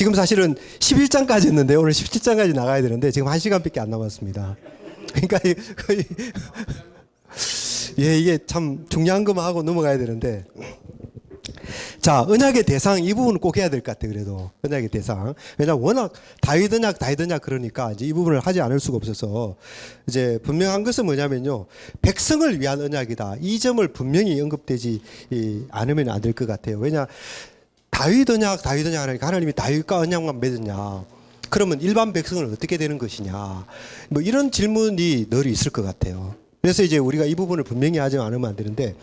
지금 사실은 11장까지 했는데 오늘 17장까지 나가야 되는데 지금 1시간밖에 안 남았습니다. 그러니까 거의 예, 이게 참 중요한 것만 하고 넘어가야 되는데, 자, 언약의 대상 이 부분은 꼭 해야 될 것 같아요. 그래도 언약의 대상. 왜냐하면 워낙 다윗 언약 그러니까 이제 이 부분을 하지 않을 수가 없어서 이제 분명한 것은 뭐냐면요, 백성을 위한 언약이다. 이 점을 분명히 언급되지 않으면 안 될 것 같아요. 왜냐, 다윗 언약 하니까 하나님이 다윗과 언약만 맺었냐? 그러면 일반 백성은 어떻게 되는 것이냐? 뭐 이런 질문이 늘 있을 것 같아요. 그래서 이제 우리가 이 부분을 분명히 하지 않으면 안 되는데,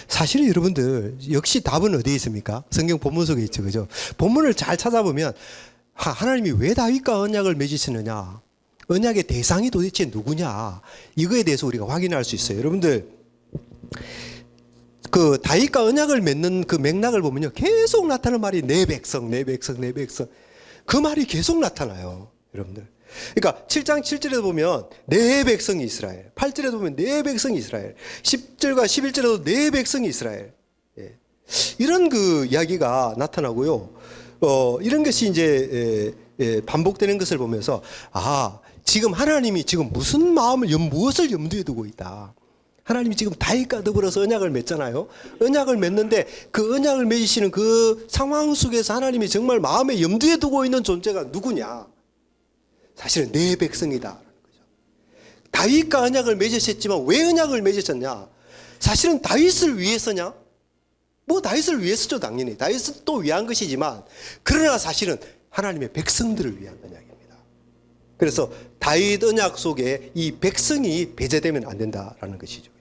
사실은 여러분들 역시 답은 어디에 있습니까? 성경 본문 속에 있죠, 그죠? 본문을 잘 찾아보면 하나님이 왜 다윗과 언약을 맺으시느냐, 언약의 대상이 도대체 누구냐, 이거에 대해서 우리가 확인할 수 있어요. 여러분들 그 다윗과 언약을 맺는 그 맥락을 보면요, 계속 나타나는 말이 내 백성. 그 말이 계속 나타나요, 여러분들. 그러니까 7장 7절에도 보면 내 백성이 이스라엘, 8절에도 보면 내 백성이 이스라엘, 10절과 11절에도 내 백성이 이스라엘. 예. 이런 그 이야기가 나타나고요. 이런 것이 이제 반복되는 것을 보면서 지금 하나님이 지금 무슨 마음을 무엇을 염두에 두고 있다. 하나님이 지금 다윗과 더불어서 언약을 맺잖아요. 언약을 맺는데 그 언약을 맺으시는 그 상황 속에서 하나님이 정말 마음에 염두에 두고 있는 존재가 누구냐? 사실은 내 백성이다라는 거죠. 다윗과 언약을 맺으셨지만 왜 언약을 맺으셨냐? 사실은 다윗을 위해서냐? 뭐 다윗을 위해서죠, 당연히. 다윗을 또 위한 것이지만, 그러나 사실은 하나님의 백성들을 위한 언약입니다. 그래서 다윗 언약 속에 이 백성이 배제되면 안 된다라는 것이죠.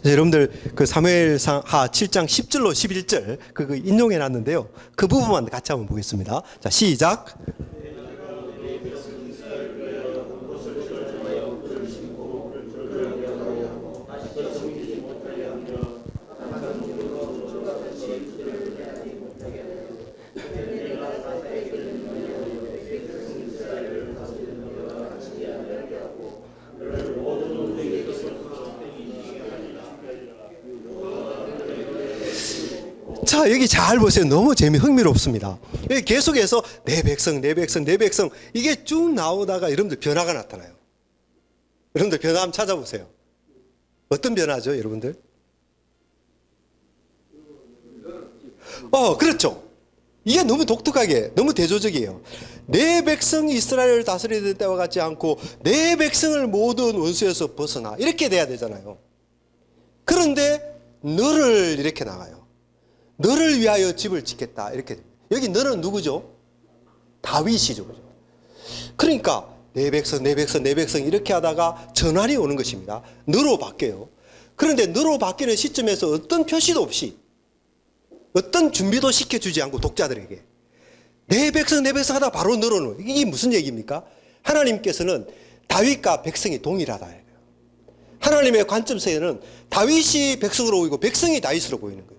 여러분들 그 사무엘상 하 7장 10절로 11절 그거 인용해 놨는데요. 그 부분만 같이 한번 보겠습니다. 자, 시작. 자, 여기 잘 보세요. 너무 흥미롭습니다. 여기 계속해서 내 백성 이게 쭉 나오다가 여러분들 변화가 나타나요. 여러분들 변화 한번 찾아보세요. 어떤 변화죠, 여러분들? 그렇죠. 이게 너무 독특하게, 너무 대조적이에요. 내 백성이 이스라엘을 다스리는 때와 같지 않고 내 백성을 모든 원수에서 벗어나, 이렇게 돼야 되잖아요. 그런데 너를 이렇게 나가요. 너를 위하여 집을 짓겠다, 이렇게. 여기 너는 누구죠? 다윗이죠. 그러니까 내 백성 이렇게 하다가 전환이 오는 것입니다. 너로 바뀌어요. 그런데 너로 바뀌는 시점에서 어떤 표시도 없이, 어떤 준비도 시켜주지 않고 독자들에게 내 백성 하다 바로 너로는, 이게 무슨 얘기입니까? 하나님께서는 다윗과 백성이 동일하다. 하나님의 관점에서는 다윗이 백성으로 보이고 백성이 다윗으로 보이는 거예요.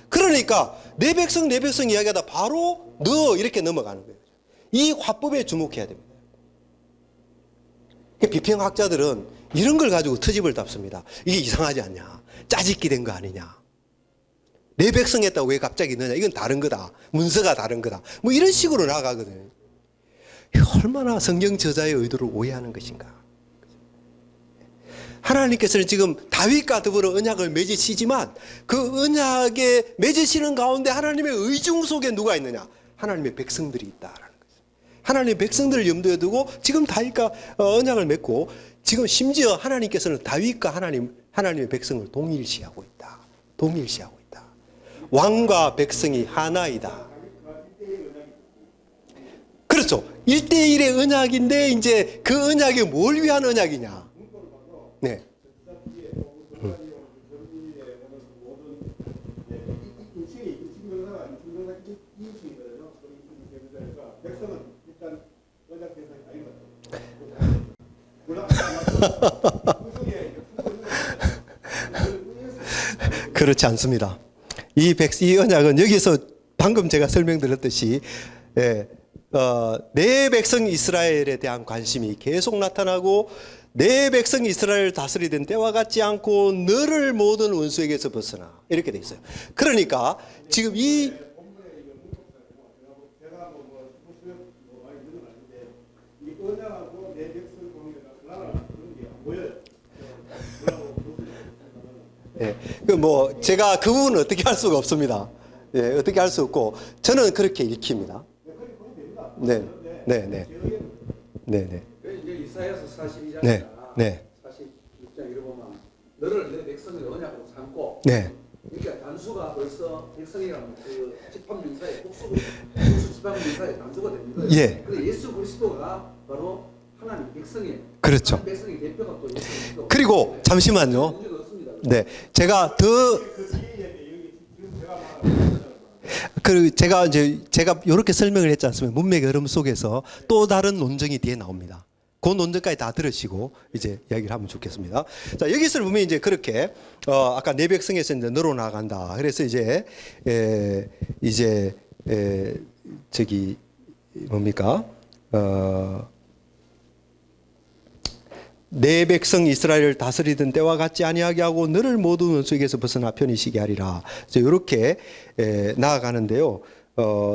그러니까 내 백성 이야기하다 바로 너 이렇게 넘어가는 거예요. 이 화법에 주목해야 됩니다. 비평학자들은 이런 걸 가지고 트집을 잡습니다. 이게 이상하지 않냐? 짜집기 된 거 아니냐? 내 백성 했다고 왜 갑자기 너냐? 이건 다른 거다. 문서가 다른 거다. 뭐 이런 식으로 나가거든요. 얼마나 성경 저자의 의도를 오해하는 것인가? 하나님께서는 지금 다윗과 더불어 언약을 맺으시지만 그 언약에 맺으시는 가운데 하나님의 의중 속에 누가 있느냐? 하나님의 백성들이 있다라는 거죠. 하나님의 백성들을 염두에 두고 지금 다윗과 언약을 맺고, 지금 심지어 하나님께서는 다윗과 하나님의 백성을 동일시하고 있다. 왕과 백성이 하나이다. 그렇죠. 1대1의 언약인데 이제 그 언약이 뭘 위한 언약이냐? 네. 그렇지 않습니다. 이 언약은 여기서 방금 제가 설명드렸듯이 내 백성 이스라엘에 대한 관심이 계속 나타나고, 내 백성 이스라엘을 다스리던 때와 같지 않고 너를 모든 원수에게서 벗어나, 이렇게 돼 있어요. 그러니까 지금 뭐 제가 그 부분은 어떻게 할 수가 없습니다. 예, 어떻게 할 수 없고 저는 그렇게 읽힙니다. 네, 네, 네, 네, 네. 이제 이사야서 42장이나 네, 네. 46장 이런 보면 너를 내 백성의 언약으로 삼고. 네. 그러니까 단수가 벌써 백성이라는 그 집합명사의 복수 집합명사의 단수가 되는 거예요. 예. 그 예수 그리스도가 바로 하나님 백성의 그렇죠. 하나님 백성의 대표가 또 예수 그리스도. 그리고 잠시만요. 문제가 없습니다. 네, 제가 제가 이렇게 설명을 했지 않습니까? 문맥의 흐름 속에서 또 다른 논증이 뒤에 나옵니다. 그 논증까지 다 들으시고 이제 이야기를 하면 좋겠습니다. 자, 여기서 보면 이제 그렇게 아까 내 백성에서 이제 늘어나간다. 그래서 저기 뭡니까? 내 백성 이스라엘을 다스리던 때와 같지 아니하게 하고 너를 모든 원수에게서 벗어나 편히 쉬게 하리라. 이렇게 나아가는데요.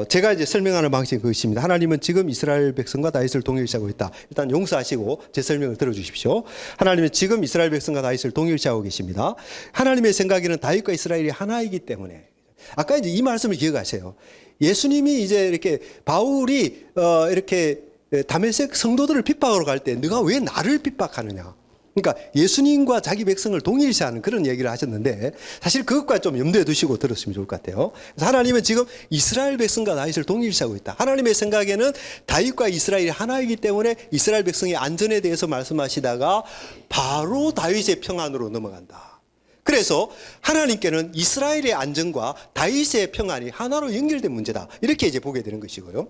제가 이제 설명하는 방식은 그것입니다. 하나님은 지금 이스라엘 백성과 다윗을 동일시하고 있다. 일단 용서하시고 제 설명을 들어주십시오. 하나님은 지금 이스라엘 백성과 다윗을 동일시하고 계십니다. 하나님의 생각에는 다윗과 이스라엘이 하나이기 때문에 아까 이제 이 말씀을 기억하세요. 예수님이 이제 이렇게 바울이 이렇게 다메섹 성도들을 핍박하러 갈 때 네가 왜 나를 핍박하느냐. 그러니까 예수님과 자기 백성을 동일시하는 그런 얘기를 하셨는데 사실 그것과 좀 염두에 두시고 들었으면 좋을 것 같아요. 그래서 하나님은 지금 이스라엘 백성과 다윗을 동일시하고 있다. 하나님의 생각에는 다윗과 이스라엘이 하나이기 때문에 이스라엘 백성의 안전에 대해서 말씀하시다가 바로 다윗의 평안으로 넘어간다. 그래서 하나님께는 이스라엘의 안전과 다윗의 평안이 하나로 연결된 문제다. 이렇게 이제 보게 되는 것이고요.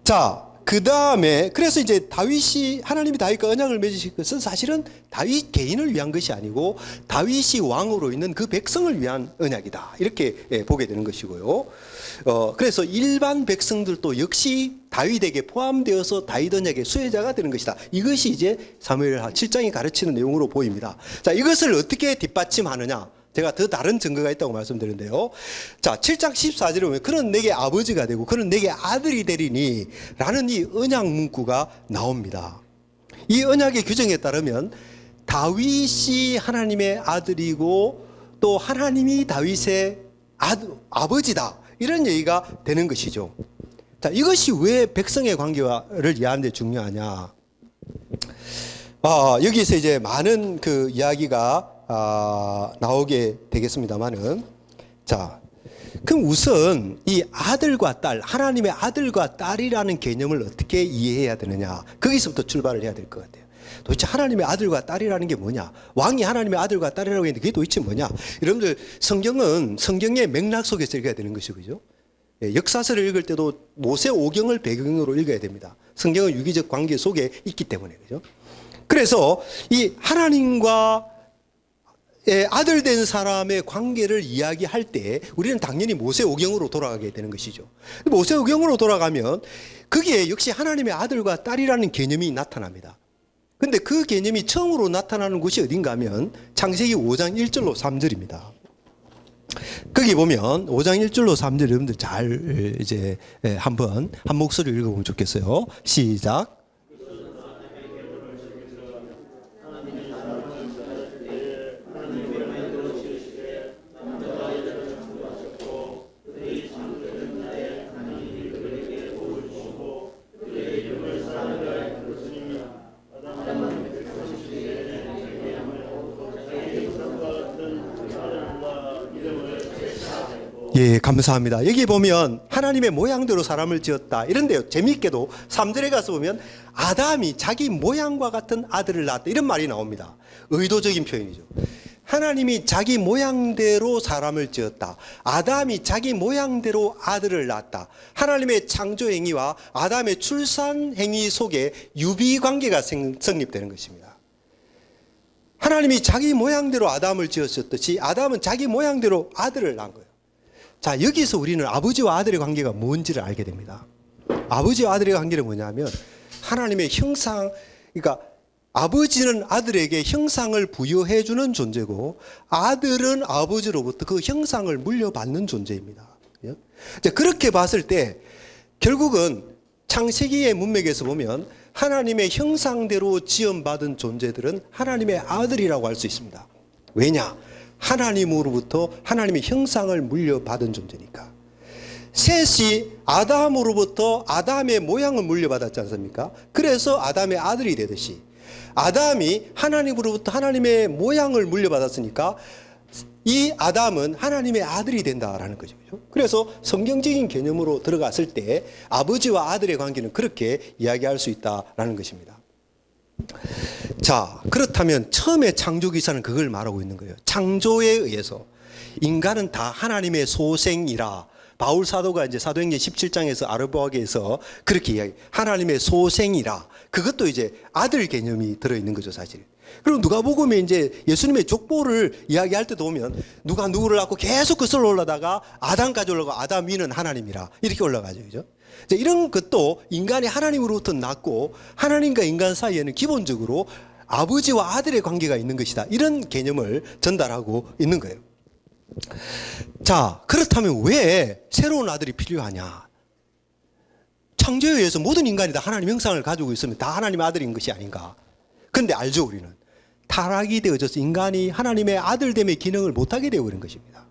자, 그 다음에 그래서 이제 하나님이 다윗과 언약을 맺으신 것은 사실은 다윗 개인을 위한 것이 아니고 다윗이 왕으로 있는 그 백성을 위한 언약이다. 이렇게 보게 되는 것이고요. 그래서 일반 백성들도 역시 다윗에게 포함되어서 다윗 언약의 수혜자가 되는 것이다. 이것이 이제 사무엘하 7장이 가르치는 내용으로 보입니다. 자, 이것을 어떻게 뒷받침하느냐? 제가 더 다른 증거가 있다고 말씀드렸는데요. 자, 7장 14절에 보면 그는 내게 아버지가 되고 그는 내게 아들이 되리니 라는 이 언약 문구가 나옵니다. 이 언약의 규정에 따르면 다윗이 하나님의 아들이고 또 하나님이 다윗의 아버지다. 이런 얘기가 되는 것이죠. 자, 이것이 왜 백성의 관계를 이해하는 데 중요하냐. 여기서 이제 많은 그 이야기가 나오게 되겠습니다만은, 자, 그럼 우선 이 아들과 딸, 하나님의 아들과 딸이라는 개념을 어떻게 이해해야 되느냐, 거기서부터 출발을 해야 될 것 같아요. 도대체 하나님의 아들과 딸이라는 게 뭐냐? 왕이 하나님의 아들과 딸이라고 했는데 그게 도대체 뭐냐? 여러분들 성경은 성경의 맥락 속에서 읽어야 되는 것이죠, 그죠? 역사서를 읽을 때도 모세 오경을 배경으로 읽어야 됩니다. 성경은 유기적 관계 속에 있기 때문에, 그죠? 그래서 이 하나님과 아들 된 사람의 관계를 이야기할 때 우리는 당연히 모세오경으로 돌아가게 되는 것이죠. 모세오경으로 돌아가면 거기에 역시 하나님의 아들과 딸이라는 개념이 나타납니다. 근데 그 개념이 처음으로 나타나는 곳이 어딘가 하면 창세기 5장 1절로 3절입니다. 거기 보면 5장 1절로 3절 여러분들 잘 이제 한번 한 목소리로 읽어보면 좋겠어요. 시작. 예, 감사합니다. 여기 보면 하나님의 모양대로 사람을 지었다. 이런데요, 재미있게도 3절에 가서 보면 아담이 자기 모양과 같은 아들을 낳았다. 이런 말이 나옵니다. 의도적인 표현이죠. 하나님이 자기 모양대로 사람을 지었다. 아담이 자기 모양대로 아들을 낳았다. 하나님의 창조 행위와 아담의 출산 행위 속에 유비 관계가 성립되는 것입니다. 하나님이 자기 모양대로 아담을 지었듯이 아담은 자기 모양대로 아들을 낳은 거예요. 자, 여기서 우리는 아버지와 아들의 관계가 뭔지를 알게 됩니다. 아버지와 아들의 관계는 뭐냐면 하나님의 형상, 그러니까 아버지는 아들에게 형상을 부여해 주는 존재고 아들은 아버지로부터 그 형상을 물려받는 존재입니다. 자, 그렇게 봤을 때 결국은 창세기의 문맥에서 보면 하나님의 형상대로 지음받은 존재들은 하나님의 아들이라고 할 수 있습니다. 왜냐? 하나님으로부터 하나님의 형상을 물려받은 존재니까. 셋이 아담으로부터 아담의 모양을 물려받았지 않습니까? 그래서 아담의 아들이 되듯이 아담이 하나님으로부터 하나님의 모양을 물려받았으니까 이 아담은 하나님의 아들이 된다라는 거죠. 그래서 성경적인 개념으로 들어갔을 때 아버지와 아들의 관계는 그렇게 이야기할 수 있다라는 것입니다. 자, 그렇다면 처음에 창조기사는 그걸 말하고 있는 거예요. 창조에 의해서 인간은 다 하나님의 소생이라. 바울 사도가 이제 사도행전 17장에서 아르바게에서 그렇게 이야기. 하나님의 소생이라. 그것도 이제 아들 개념이 들어있는 거죠, 사실. 그리고 누가복음에 이제 예수님의 족보를 이야기할 때도 보면 누가 누구를 낳고 계속 그 설로 올라다가 아담까지 올라가고 아담 위는 하나님이라 이렇게 올라가죠, 그죠? 이런 것도 인간이 하나님으로부터 낳고 하나님과 인간 사이에는 기본적으로 아버지와 아들의 관계가 있는 것이다. 이런 개념을 전달하고 있는 거예요. 자, 그렇다면 왜 새로운 아들이 필요하냐? 창조에 의해서 모든 인간이 다 하나님 형상을 가지고 있으면 다 하나님의 아들인 것이 아닌가? 그런데 알죠, 우리는. 타락이 되어져서 인간이 하나님의 아들됨의 기능을 못하게 되어버린 것입니다.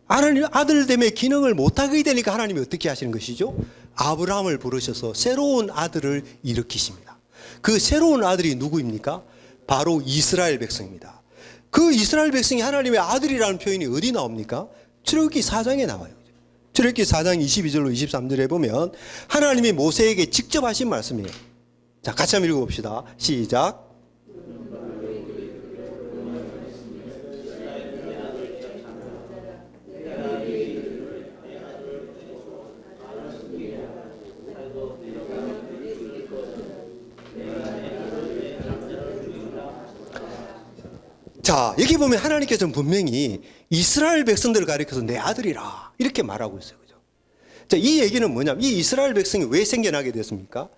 하나님 아들됨의 기능을 못하게 되니까 하나님이 어떻게 하시는 것이죠? 아브라함을 부르셔서 새로운 아들을 일으키십니다. 그 새로운 아들이 누구입니까? 바로 이스라엘 백성입니다. 그 이스라엘 백성이 하나님의 아들이라는 표현이 어디 나옵니까? 출애굽기 4장에 나와요. 출애굽기 4장 22절로 23절에 보면 하나님이 모세에게 직접 하신 말씀이에요. 자, 같이 한번 읽어봅시다. 시작. 자, 여기 보면 하나님께서는 분명히 이스라엘 백성들을 가리켜서 내 아들이라 이렇게 말하고 있어요. 그죠? 자, 이 얘기는 뭐냐면 이 이스라엘 백성이 왜 생겨나게 됐습니까?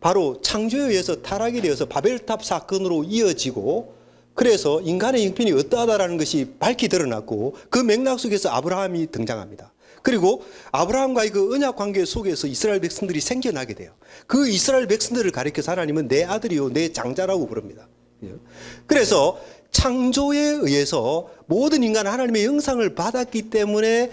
바로 창조에 의해서 타락이 되어서 바벨탑 사건으로 이어지고 그래서 인간의 형편이 어떠하다라는 것이 밝히 드러났고 그 맥락 속에서 아브라함이 등장합니다. 그리고 아브라함과의 그 언약 관계 속에서 이스라엘 백성들이 생겨나게 돼요. 그 이스라엘 백성들을 가리켜서 하나님은 내 아들이요 내 장자라고 부릅니다. 그래서 창조에 의해서 모든 인간은 하나님의 형상을 받았기 때문에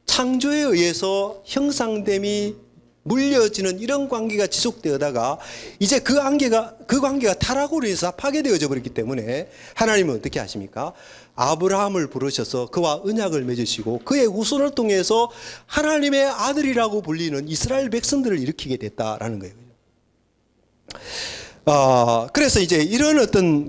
창조에 의해서 형상됨이 물려지는 이런 관계가 지속되다가 이제 그 관계가 타락으로 인해서 파괴되어져 버렸기 때문에 하나님은 어떻게 하십니까? 아브라함을 부르셔서 그와 언약을 맺으시고 그의 후손을 통해서 하나님의 아들이라고 불리는 이스라엘 백성들을 일으키게 됐다라는 거예요. 그래서 이제 이런 어떤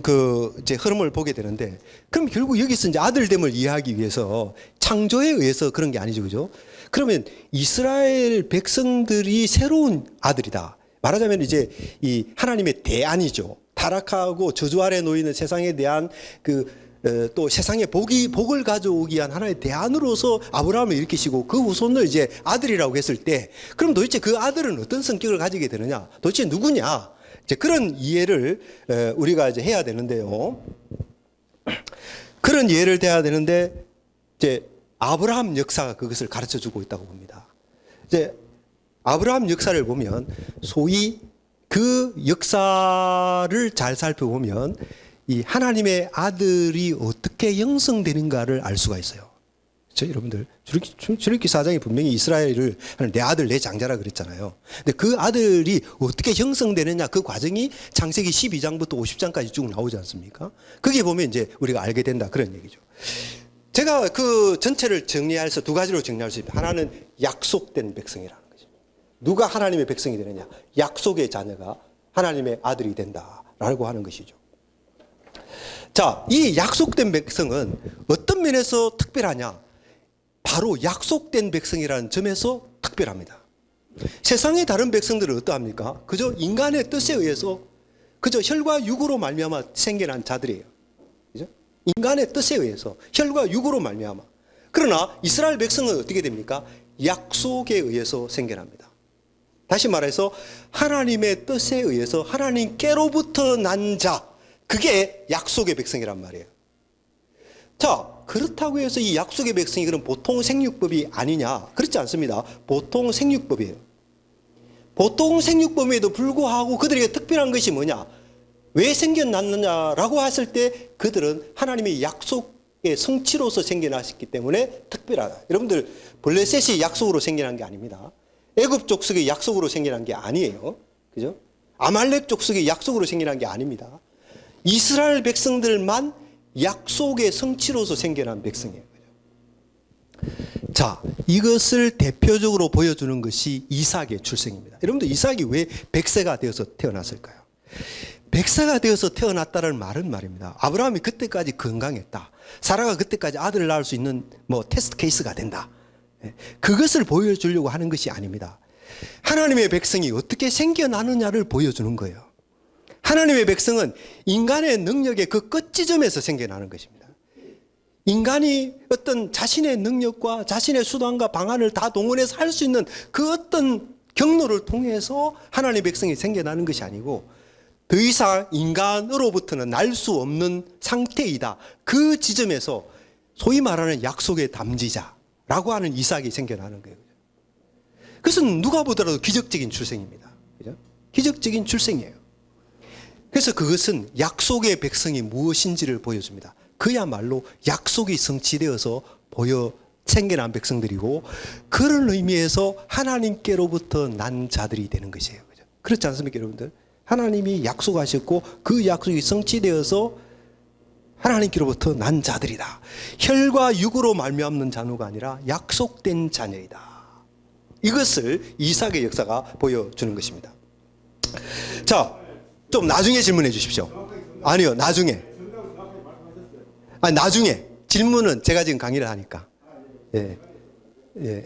이제 흐름을 보게 되는데, 그럼 결국 여기서 이제 아들됨을 이해하기 위해서 창조에 의해서 그런 게 아니죠, 그죠? 그러면 이스라엘 백성들이 새로운 아들이다. 말하자면 이제 이 하나님의 대안이죠. 타락하고 저주 아래 놓이는 세상에 대한 또 세상에 복을 가져오기 위한 하나의 대안으로서 아브라함을 일으키시고 그 후손을 이제 아들이라고 했을 때, 그럼 도대체 그 아들은 어떤 성격을 가지게 되느냐? 도대체 누구냐? 이제 그런 이해를 우리가 이제 해야 되는데요. 그런 이해를 해야 되는데 이제 아브라함 역사가 그것을 가르쳐 주고 있다고 봅니다. 이제 아브라함 역사를 보면 소위 그 역사를 잘 살펴보면 이 하나님의 아들이 어떻게 형성되는가를 알 수가 있어요. 그렇죠, 여러분들? 출애굽기 4장에 분명히 이스라엘을 내 아들 내 장자라 그랬잖아요. 근데 그 아들이 어떻게 형성되느냐 그 과정이 창세기 12장부터 50장까지 쭉 나오지 않습니까? 거기에 보면 이제 우리가 알게 된다 그런 얘기죠. 제가 그 전체를 정리해서 두 가지로 정리할 수 있습니다. 하나는 약속된 백성이라는 거죠. 누가 하나님의 백성이 되느냐? 약속의 자녀가 하나님의 아들이 된다라고 하는 것이죠. 자, 이 약속된 백성은 어떤 면에서 특별하냐? 바로 약속된 백성이라는 점에서 특별합니다. 세상의 다른 백성들은 어떠합니까? 그저 인간의 뜻에 의해서 그저 혈과 육으로 말미암아 생겨난 자들이에요. 그죠? 인간의 뜻에 의해서 혈과 육으로 말미암아. 그러나 이스라엘 백성은 어떻게 됩니까? 약속에 의해서 생겨납니다. 다시 말해서 하나님의 뜻에 의해서 하나님께로부터 난 자, 그게 약속의 백성이란 말이에요. 자, 그렇다고 해서 이 약속의 백성이 그럼 보통 생육법이 아니냐? 그렇지 않습니다. 보통 생육법이에요. 보통 생육법에도 불구하고 그들에게 특별한 것이 뭐냐? 왜 생겨났느냐라고 했을 때 그들은 하나님의 약속의 성취로서 생겨났기 때문에 특별하다. 여러분들 블레셋이 약속으로 생겨난 게 아닙니다. 애굽 족속의 약속으로 생겨난 게 아니에요. 그죠? 아말렉 족속의 약속으로 생겨난 게 아닙니다. 이스라엘 백성들만 약속의 성취로서 생겨난 백성이에요. 자, 이것을 대표적으로 보여주는 것이 이삭의 출생입니다. 여러분들 이삭이 왜 백세가 되어서 태어났을까요? 백세가 되어서 태어났다는 말은 말입니다. 아브라함이 그때까지 건강했다. 사라가 그때까지 아들을 낳을 수 있는 테스트 케이스가 된다. 그것을 보여주려고 하는 것이 아닙니다. 하나님의 백성이 어떻게 생겨나느냐를 보여주는 거예요. 하나님의 백성은 인간의 능력의 그 끝지점에서 생겨나는 것입니다. 인간이 어떤 자신의 능력과 자신의 수단과 방안을 다 동원해서 할 수 있는 그 어떤 경로를 통해서 하나님의 백성이 생겨나는 것이 아니고 더 이상 인간으로부터는 날 수 없는 상태이다. 그 지점에서 소위 말하는 약속의 담지자라고 하는 이삭이 생겨나는 거예요. 그것은 누가 보더라도 기적적인 출생입니다. 그죠? 기적적인 출생이에요. 그래서 그것은 약속의 백성이 무엇인지를 보여줍니다. 그야말로 약속이 성취되어서 생겨난 백성들이고 그런 의미에서 하나님께로부터 난 자들이 되는 것이에요. 그죠? 그렇지 않습니까, 여러분들? 하나님이 약속하셨고 그 약속이 성취되어서 하나님께로부터 난 자들이다. 혈과 육으로 말미암는 자녀가 아니라 약속된 자녀이다. 이것을 이삭의 역사가 보여주는 것입니다. 자, 좀 나중에 질문해 주십시오. 아니요, 나중에. 아니, 나중에. 질문은 제가 지금 강의를 하니까. 예. 예.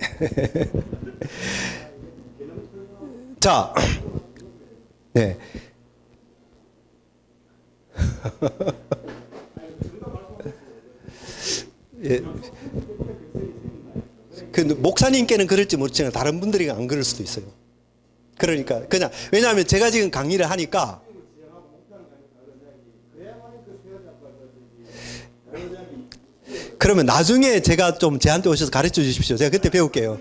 자, 네. 예. 그 목사님께는 그럴지 모르지만 다른 분들이 안 그럴 수도 있어요. 그러니까 그냥 왜냐하면 제가 지금 강의를 하니까 그러면 나중에 제가 좀 저한테 오셔서 가르쳐 주십시오. 제가 그때 배울게요.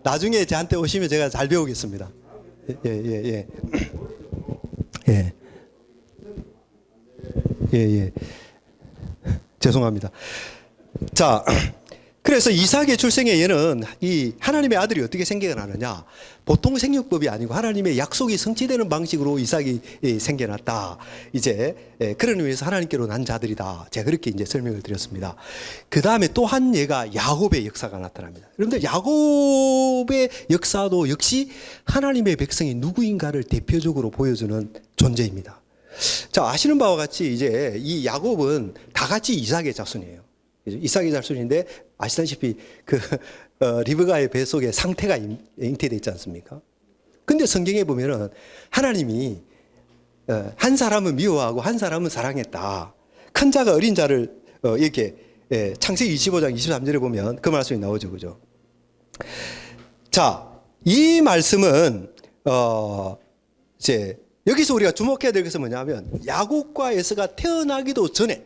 나중에 저한테 오시면 제가 잘 배우겠습니다. 예. 죄송합니다. 자, 그래서 이삭의 출생에 얘는 이 하나님의 아들이 어떻게 생겨나느냐? 보통 생육법이 아니고 하나님의 약속이 성취되는 방식으로 이삭이 생겨났다. 이제 그런 의미에서 하나님께로 난 자들이다. 제가 그렇게 이제 설명을 드렸습니다. 그 다음에 또 한 예가 야곱의 역사가 나타납니다. 여러분들 야곱의 역사도 역시 하나님의 백성이 누구인가를 대표적으로 보여주는 존재입니다. 자, 아시는 바와 같이 이제 이 야곱은 다 같이 이삭의 자손이에요. 이삭의 자손인데 아시다시피 그 리브가의 배 속에 상태가 잉태되어 있지 않습니까? 근데 성경에 보면은 하나님이 한 사람은 미워하고 한 사람은 사랑했다. 큰 자가 어린 자를 이렇게 창세기 25장 23절에 보면 그 말씀이 나오죠. 그죠? 자, 이 말씀은 이제 여기서 우리가 주목해야 될 것은 뭐냐면 야곱과 에서가 태어나기도 전에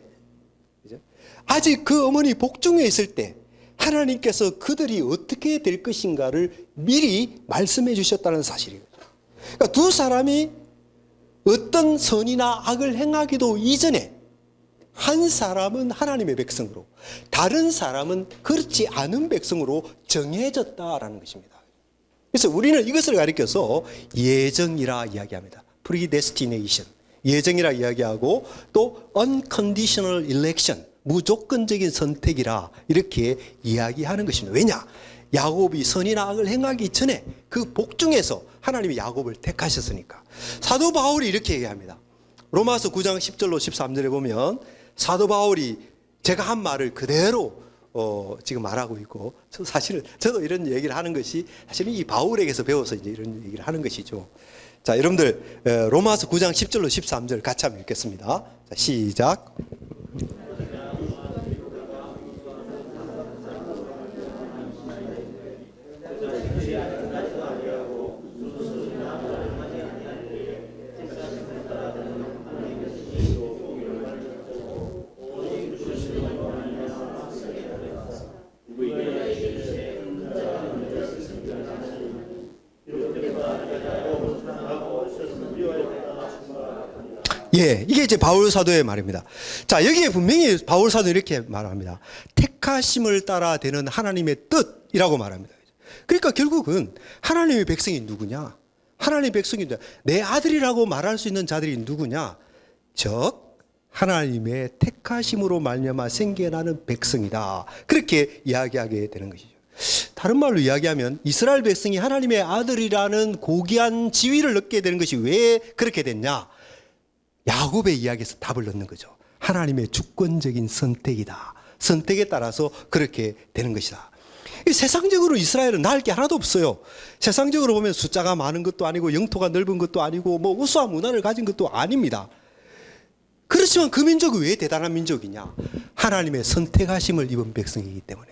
아직 그 어머니 복중에 있을 때 하나님께서 그들이 어떻게 될 것인가를 미리 말씀해 주셨다는 사실이에요. 그러니까 두 사람이 어떤 선이나 악을 행하기도 이전에 한 사람은 하나님의 백성으로 다른 사람은 그렇지 않은 백성으로 정해졌다라는 것입니다. 그래서 우리는 이것을 가리켜서 예정이라 이야기합니다. predestination. 예정이라 이야기하고 또 unconditional election. 무조건적인 선택이라 이렇게 이야기하는 것입니다. 왜냐? 야곱이 선이나 악을 행하기 전에 그 복중에서 하나님이 야곱을 택하셨으니까. 사도 바울이 이렇게 얘기합니다. 로마서 9장 10절로 13절에 보면 사도 바울이 제가 한 말을 그대로 지금 말하고 있고 사실은 저도 이런 얘기를 하는 것이 사실은 이 바울에게서 배워서 이제 이런 얘기를 하는 것이죠. 자, 여러분들 로마서 9장 10절로 13절 같이 한번 읽겠습니다. 자, 시작. 예, 이게 이제 바울 사도의 말입니다. 자, 여기에 분명히 바울 사도 이렇게 말합니다. 택하심을 따라 되는 하나님의 뜻이라고 말합니다. 그러니까 결국은 하나님의 백성이 누구냐? 하나님의 백성이 내 아들이라고 말할 수 있는 자들이 누구냐? 즉 하나님의 택하심으로 말미암아 생겨나는 백성이다. 그렇게 이야기하게 되는 것이죠. 다른 말로 이야기하면 이스라엘 백성이 하나님의 아들이라는 고귀한 지위를 얻게 되는 것이 왜 그렇게 됐냐? 야곱의 이야기에서 답을 넣는 거죠. 하나님의 주권적인 선택이다. 선택에 따라서 그렇게 되는 것이다. 세상적으로 이스라엘은 나을 게 하나도 없어요. 세상적으로 보면 숫자가 많은 것도 아니고 영토가 넓은 것도 아니고 뭐 우수한 문화를 가진 것도 아닙니다. 그렇지만 그 민족이 왜 대단한 민족이냐? 하나님의 선택하심을 입은 백성이기 때문에.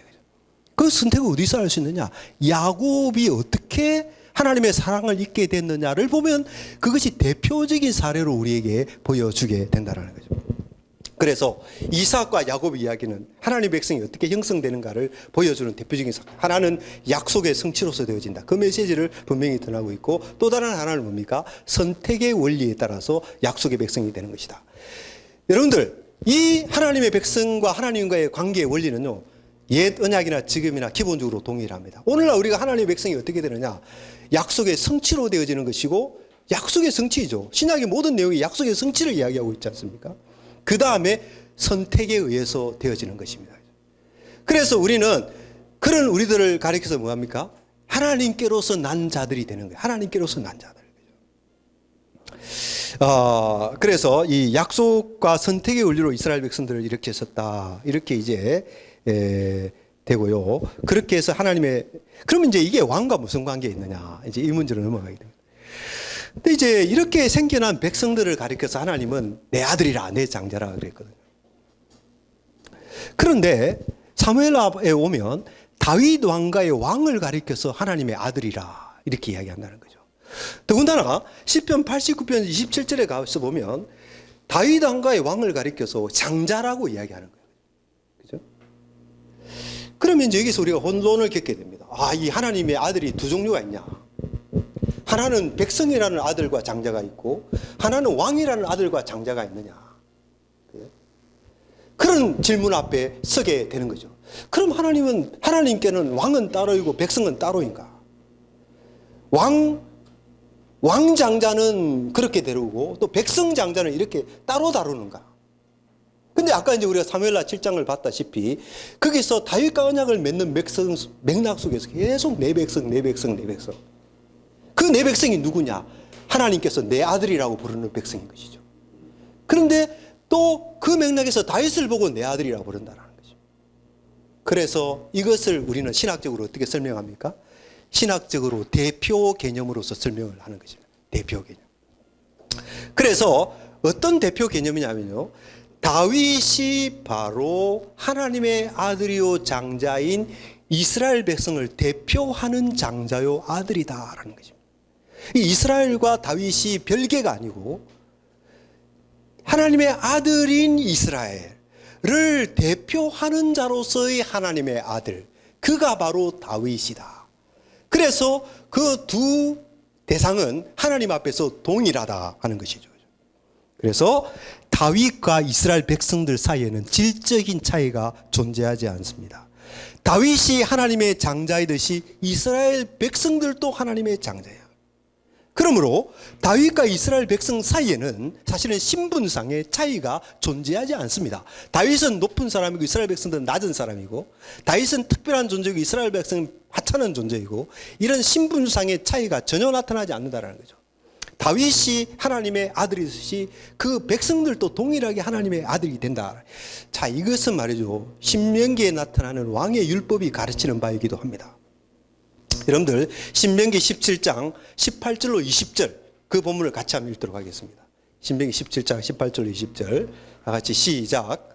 그 선택을 어디서 할 수 있느냐? 야곱이 어떻게 하나님의 사랑을 잊게 됐느냐를 보면 그것이 대표적인 사례로 우리에게 보여주게 된다는 거죠. 그래서 이삭과 야곱의 이야기는 하나님의 백성이 어떻게 형성되는가를 보여주는 대표적인 사건. 하나는 약속의 성취로서 되어진다. 그 메시지를 분명히 전하고 있고, 또 다른 하나는 뭡니까? 선택의 원리에 따라서 약속의 백성이 되는 것이다. 여러분들, 이 하나님의 백성과 하나님과의 관계의 원리는요, 옛 언약이나 지금이나 기본적으로 동일합니다. 오늘날 우리가 하나님의 백성이 어떻게 되느냐? 약속의 성취로 되어지는 것이고, 약속의 성취죠. 신약의 모든 내용이 약속의 성취를 이야기하고 있지 않습니까? 그 다음에 선택에 의해서 되어지는 것입니다. 그래서 우리는 그런 우리들을 가리켜서 뭐합니까? 하나님께로서 난 자들이 되는 거예요. 하나님께로서 난 자들. 그래서 이 약속과 선택의 원리로 이스라엘 백성들을 이렇게 썼다. 이렇게 이제 되고요. 그렇게 해서 하나님의, 그러면 이제 이게 왕과 무슨 관계에 있느냐? 이제 이 문제로 넘어가게 됩니다. 근데 이제 이렇게 생겨난 백성들을 가리켜서 하나님은 내 아들이라, 내 장자라 그랬거든요. 그런데 사무엘하에 오면 다윗 왕가의 왕을 가리켜서 하나님의 아들이라 이렇게 이야기한다는 거죠. 더군다나 시편 89편 27절에 가서 보면 다윗 왕가의 왕을 가리켜서 장자라고 이야기하는 거예요. 그죠? 그러면 이제 여기서 우리가 혼돈을 겪게 됩니다. 이 하나님의 아들이 두 종류가 있냐? 하나는 백성이라는 아들과 장자가 있고, 하나는 왕이라는 아들과 장자가 있느냐? 그런 질문 앞에 서게 되는 거죠. 그럼 하나님께는 왕은 따로이고 백성은 따로인가? 왕장자는 그렇게 다루고 또 백성장자는 이렇게 따로 다루는가? 근데 아까 이제 우리가 사무엘하 7장을 봤다시피 거기서 다윗과 언약을 맺는 맥락 속에서 계속 내 백성. 그 내 백성이 누구냐? 하나님께서 내 아들이라고 부르는 백성인 것이죠. 그런데 또 그 맥락에서 다윗을 보고 내 아들이라고 부른다는 거죠. 그래서 이것을 우리는 신학적으로 어떻게 설명합니까? 신학적으로 대표 개념으로서 설명을 하는 것입니다. 대표 개념. 그래서 어떤 대표 개념이냐면요, 다윗이 바로 하나님의 아들이요 장자인 이스라엘 백성을 대표하는 장자요 아들이다라는 것입니다. 이 이스라엘과 다윗이 별개가 아니고 하나님의 아들인 이스라엘을 대표하는 자로서의 하나님의 아들, 그가 바로 다윗이다. 그래서 그 두 대상은 하나님 앞에서 동일하다 하는 것이죠. 그래서 다윗과 이스라엘 백성들 사이에는 질적인 차이가 존재하지 않습니다. 다윗이 하나님의 장자이듯이 이스라엘 백성들도 하나님의 장자예요. 그러므로 다윗과 이스라엘 백성 사이에는 사실은 신분상의 차이가 존재하지 않습니다. 다윗은 높은 사람이고 이스라엘 백성들은 낮은 사람이고, 다윗은 특별한 존재이고 이스라엘 백성은 하찮은 존재이고, 이런 신분상의 차이가 전혀 나타나지 않는다는 거죠. 다윗이 하나님의 아들이듯이 그 백성들도 동일하게 하나님의 아들이 된다. 자, 이것은 말이죠, 신명기에 나타나는 왕의 율법이 가르치는 바이기도 합니다. 여러분들 신명기 17장 18절로 20절 그 본문을 같이 한번 읽도록 하겠습니다. 신명기 17장 18절로 20절 다 같이 시작.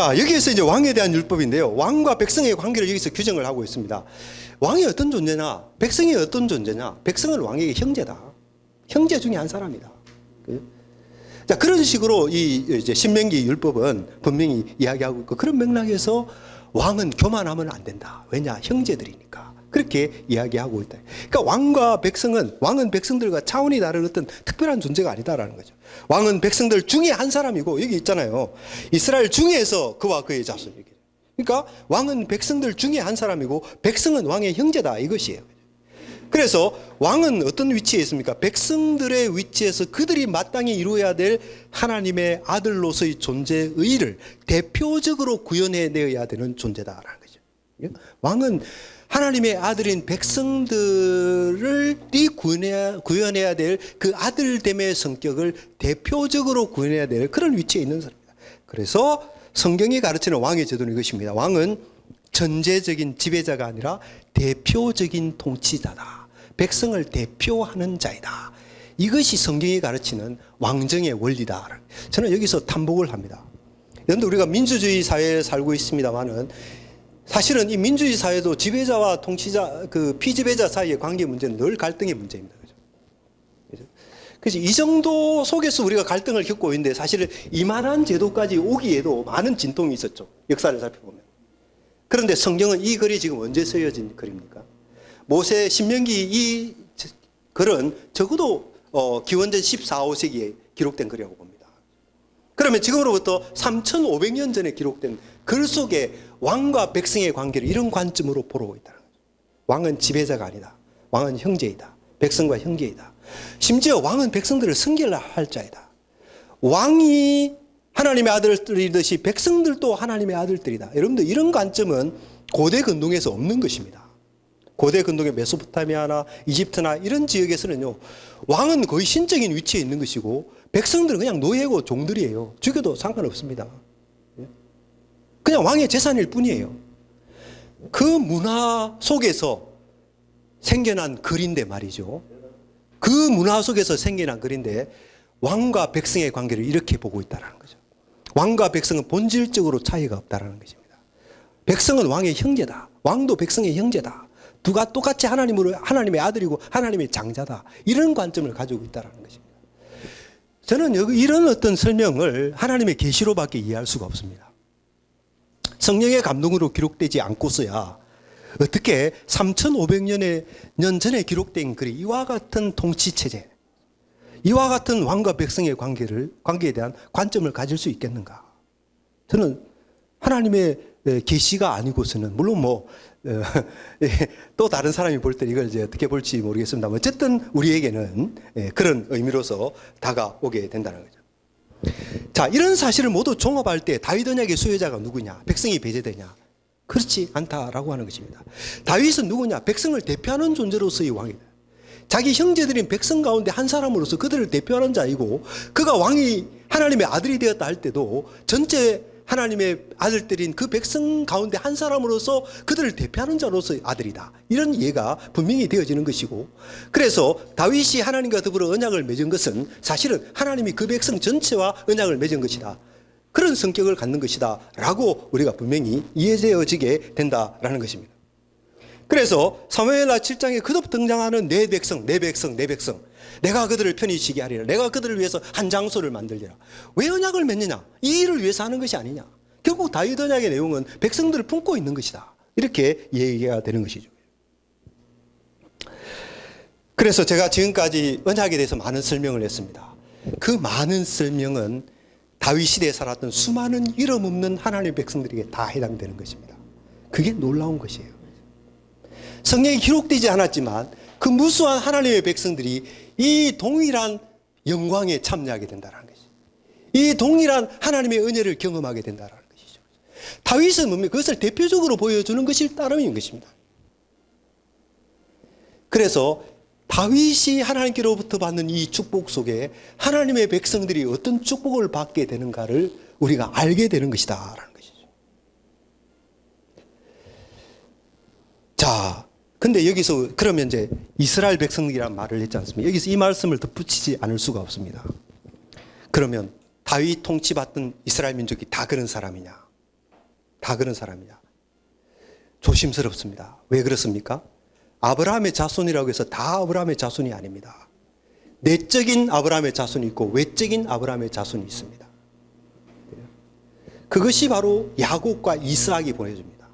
자, 여기에서 이제 왕에 대한 율법인데요. 왕과 백성의 관계를 여기서 규정을 하고 있습니다. 왕이 어떤 존재냐, 백성이 어떤 존재냐. 백성은 왕에게 형제다. 형제 중에 한 사람이다. 자, 그런 식으로 이제 신명기 율법은 분명히 이야기하고 있고, 그런 맥락에서 왕은 교만하면 안 된다. 왜냐? 형제들이니까. 그렇게 이야기하고 있다. 그러니까 왕은 백성들과 차원이 다른 어떤 특별한 존재가 아니다라는 거죠. 왕은 백성들 중에 한 사람이고, 여기 있잖아요. 이스라엘 중에서 그와 그의 자손. 그러니까 왕은 백성들 중에 한 사람이고, 백성은 왕의 형제다. 이것이에요. 그래서 왕은 어떤 위치에 있습니까? 백성들의 위치에서 그들이 마땅히 이루어야 될 하나님의 아들로서의 존재의 의를 대표적으로 구현해내야 되는 존재다라는 거죠. 왕은 하나님의 아들인 백성들이 구현해야 될 그 아들됨의 성격을 대표적으로 구현해야 될 그런 위치에 있는 사람입니다. 그래서 성경이 가르치는 왕의 제도는 이것입니다. 왕은 전제적인 지배자가 아니라 대표적인 통치자다. 백성을 대표하는 자이다. 이것이 성경이 가르치는 왕정의 원리다. 저는 여기서 탐복을 합니다. 그런데 우리가 민주주의 사회에 살고 있습니다만은, 사실은 이 민주주의 사회도 지배자와 통치자, 그 피지배자 사이의 관계 문제는 늘 갈등의 문제입니다. 그래서 이 정도 속에서 우리가 갈등을 겪고 있는데, 사실은 이만한 제도까지 오기에도 많은 진통이 있었죠. 역사를 살펴보면. 그런데 성경은 이 글이 지금 언제 쓰여진 글입니까? 모세 신명기 이 글은 적어도 기원전 14, 15세기에 기록된 글이라고 봅니다. 그러면 지금으로부터 3,500년 전에 기록된 글 속에 왕과 백성의 관계를 이런 관점으로 보고 있다는 거죠. 왕은 지배자가 아니다. 왕은 형제이다. 백성과 형제이다. 심지어 왕은 백성들을 섬길할 자이다. 왕이 하나님의 아들들이듯이 백성들도 하나님의 아들들이다. 여러분들, 이런 관점은 고대 근동에서 없는 것입니다. 고대 근동의 메소포타미아나 이집트나 이런 지역에서는요, 왕은 거의 신적인 위치에 있는 것이고 백성들은 그냥 노예고 종들이에요. 죽여도 상관없습니다. 그냥 왕의 재산일 뿐이에요. 그 문화 속에서 생겨난 글인데 말이죠. 그 문화 속에서 생겨난 글인데, 왕과 백성의 관계를 이렇게 보고 있다는 거죠. 왕과 백성은 본질적으로 차이가 없다는 것입니다. 백성은 왕의 형제다. 왕도 백성의 형제다. 누가 똑같이 하나님의 아들이고 하나님의 장자다. 이런 관점을 가지고 있다는 것입니다. 저는 이런 어떤 설명을 하나님의 계시로밖에 이해할 수가 없습니다. 성령의 감동으로 기록되지 않고서야 어떻게 3,500년 전에 기록된 글이 이와 같은 통치체제, 이와 같은 왕과 백성의 관계에 대한 관점을 가질 수 있겠는가? 저는 하나님의 계시가 아니고서는, 물론 또 다른 사람이 볼 때 이걸 이제 어떻게 볼지 모르겠습니다만, 어쨌든 우리에게는 그런 의미로서 다가오게 된다는 거죠. 자, 이런 사실을 모두 종합할 때 다윗 언약의 수혜자가 누구냐? 백성이 배제되냐? 그렇지 않다라고 하는 것입니다. 다윗은 누구냐? 백성을 대표하는 존재로서의 왕이다. 자기 형제들인 백성 가운데 한 사람으로서 그들을 대표하는 자이고, 그가 왕이 하나님의 아들이 되었다 할 때도 전체 하나님의 아들들인 그 백성 가운데 한 사람으로서 그들을 대표하는 자로서의 아들이다. 이런 이해가 분명히 되어지는 것이고, 그래서 다윗이 하나님과 더불어 언약을 맺은 것은 사실은 하나님이 그 백성 전체와 언약을 맺은 것이다. 그런 성격을 갖는 것이다 라고 우리가 분명히 이해되어지게 된다라는 것입니다. 그래서 사무엘하 7장에 거듭 등장하는 내 백성, 내 백성, 내 백성, 내가 그들을 편히 쉬게 하리라, 내가 그들을 위해서 한 장소를 만들리라. 왜 언약을 맺느냐? 이 일을 위해서 하는 것이 아니냐? 결국 다윗 언약의 내용은 백성들을 품고 있는 것이다. 이렇게 얘기가 되는 것이죠. 그래서 제가 지금까지 언약에 대해서 많은 설명을 했습니다. 그 많은 설명은 다윗 시대에 살았던 수많은 이름 없는 하나님의 백성들에게 다 해당되는 것입니다. 그게 놀라운 것이에요. 성경에 기록되지 않았지만 그 무수한 하나님의 백성들이 이 동일한 영광에 참여하게 된다는 것이죠. 이 동일한 하나님의 은혜를 경험하게 된다는 것이죠. 다윗은 뭡니까? 그것을 대표적으로 보여주는 것이 따름인 것입니다. 그래서 다윗이 하나님께로부터 받는 이 축복 속에 하나님의 백성들이 어떤 축복을 받게 되는가를 우리가 알게 되는 것이다 라는 것이죠. 자, 근데 여기서 그러면 이제 이스라엘 백성이라는 말을 했지 않습니까? 여기서 이 말씀을 덧붙이지 않을 수가 없습니다. 그러면 다윗 통치받던 이스라엘 민족이 다 그런 사람이냐? 다 그런 사람이야. 조심스럽습니다. 왜 그렇습니까? 아브라함의 자손이라고 해서 다 아브라함의 자손이 아닙니다. 내적인 아브라함의 자손이 있고 외적인 아브라함의 자손이 있습니다. 그것이 바로 야곱과 이스락이 보여줍니다.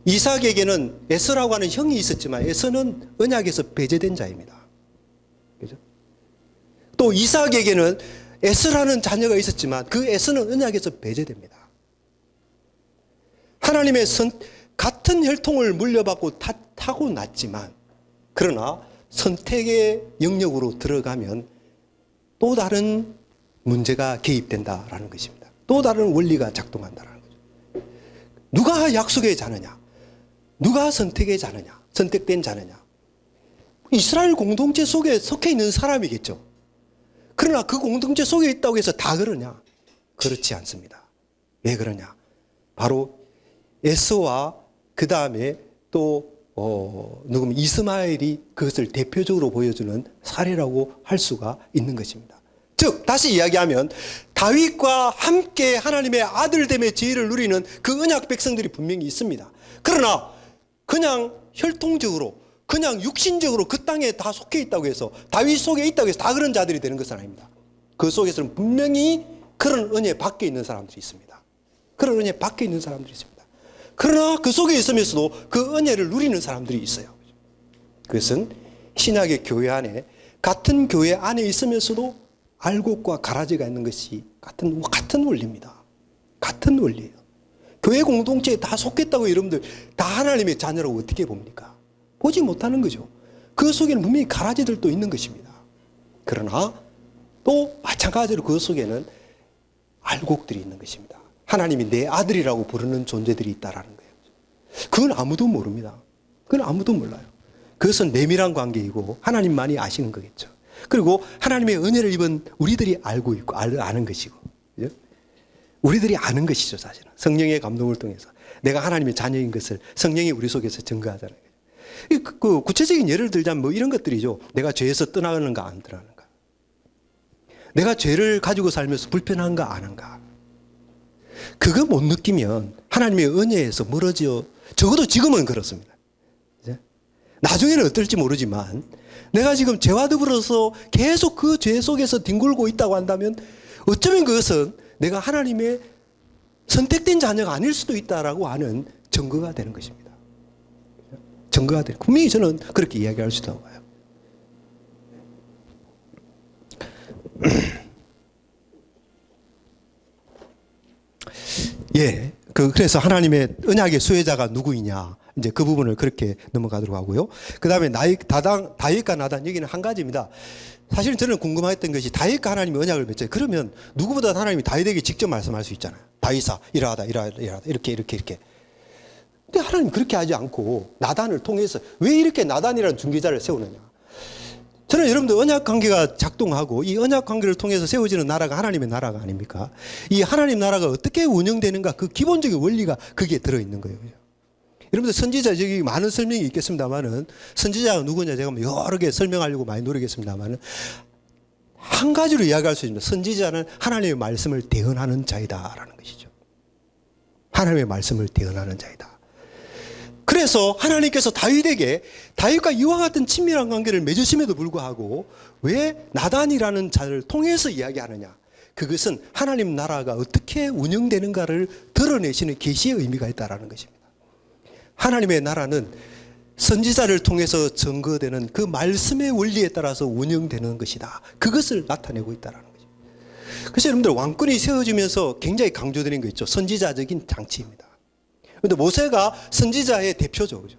이삭에게는 에서라고 하는 형이 있었지만 에서는 언약에서 배제된 자입니다. 그죠? 또 이삭에게는 에서라는 자녀가 있었지만 그 에서는 언약에서 배제됩니다. 하나님의 같은 혈통을 물려받고 타고났지만 그러나 선택의 영역으로 들어가면 또 다른 문제가 개입된다라는 것입니다. 또 다른 원리가 작동한다는 거죠. 누가 약속의 자느냐? 누가 선택의 자느냐? 선택된 자느냐? 이스라엘 공동체 속에 속해 있는 사람이겠죠. 그러나 그 공동체 속에 있다고 해서 다 그러냐? 그렇지 않습니다. 왜 그러냐? 바로 에서와 그 다음에 또 누구면 이스마엘이 그것을 대표적으로 보여주는 사례라고 할 수가 있는 것입니다. 즉 다시 이야기하면 다윗과 함께 하나님의 아들됨의 지혜를 누리는 그 언약 백성들이 분명히 있습니다. 그러나 그냥 혈통적으로 그냥 육신적으로 그 땅에 다 속해 있다고 해서 다윗 속에 있다고 해서 다 그런 자들이 되는 것은 아닙니다. 그 속에서는 분명히 그런 은혜 밖에 있는 사람들이 있습니다. 그런 은혜 밖에 있는 사람들이 있습니다. 그러나 그 속에 있으면서도 그 은혜를 누리는 사람들이 있어요. 그것은 신약의 교회 안에 같은 교회 안에 있으면서도 알곡과 가라지가 있는 것이 같은 원리입니다. 같은 원리예요. 교회 공동체에 다 속했다고 여러분들 다 하나님의 자녀라고 어떻게 봅니까? 보지 못하는 거죠. 그 속에는 분명히 가라지들도 있는 것입니다. 그러나 또 마찬가지로 그 속에는 알곡들이 있는 것입니다. 하나님이 내 아들이라고 부르는 존재들이 있다라는 거예요. 그건 아무도 모릅니다. 그건 아무도 몰라요. 그것은 내밀한 관계이고 하나님만이 아시는 거겠죠. 그리고 하나님의 은혜를 입은 우리들이 알고 있고 아는 것이고, 그죠? 우리들이 아는 것이죠, 사실은. 성령의 감동을 통해서 내가 하나님의 자녀인 것을 성령이 우리 속에서 증거하잖아요. 그 구체적인 예를 들자면 뭐 이런 것들이죠. 내가 죄에서 떠나는가 안 떠나는가. 내가 죄를 가지고 살면서 불편한가 안 한가. 그거 못 느끼면 하나님의 은혜에서 멀어져. 적어도 지금은 그렇습니다. 나중에는 어떨지 모르지만 내가 지금 죄와 더불어서 계속 그 죄 속에서 뒹굴고 있다고 한다면 어쩌면 그것은 내가 하나님의 선택된 자녀가 아닐 수도 있다라고 하는 증거가 되는 것입니다. 증거가 되는. 분명히 저는 그렇게 이야기할 수 있다고 봐요. 예. 그래서 하나님의 언약의 수혜자가 누구이냐. 이제 그 부분을 그렇게 넘어가도록 하고요. 그 다음에 다윗과 나단, 여기는 한 가지입니다. 사실은 저는 궁금했던 것이 다윗과 하나님이 언약을 맺잖아요. 그러면 누구보다 하나님이 다윗에게 직접 말씀할 수 있잖아요. 다윗아, 이러하다. 이렇게. 근데 하나님 그렇게 하지 않고 나단을 통해서 왜 이렇게 나단이라는 중개자를 세우느냐. 저는 여러분들 언약 관계가 작동하고 이 언약 관계를 통해서 세워지는 나라가 하나님의 나라가 아닙니까? 이 하나님 나라가 어떻게 운영되는가 그 기본적인 원리가 거기에 들어있는 거예요. 여러분들 선지자 여기 많은 설명이 있겠습니다만은 선지자가 누구냐 제가 여러 개 설명하려고 많이 노력했습니다만은 한 가지로 이야기할 수 있습니다. 선지자는 하나님의 말씀을 대언하는 자이다라는 것이죠. 하나님의 말씀을 대언하는 자이다. 그래서 하나님께서 다윗과 이와 같은 친밀한 관계를 맺으심에도 불구하고 왜 나단이라는 자를 통해서 이야기하느냐. 그것은 하나님 나라가 어떻게 운영되는가를 드러내시는 계시의 의미가 있다는 것입니다. 하나님의 나라는 선지자를 통해서 증거되는 그 말씀의 원리에 따라서 운영되는 것이다. 그것을 나타내고 있다는 거죠. 그래서 여러분들 왕권이 세워지면서 굉장히 강조되는 거 있죠. 선지자적인 장치입니다. 그런데 모세가 선지자의 대표죠. 그죠?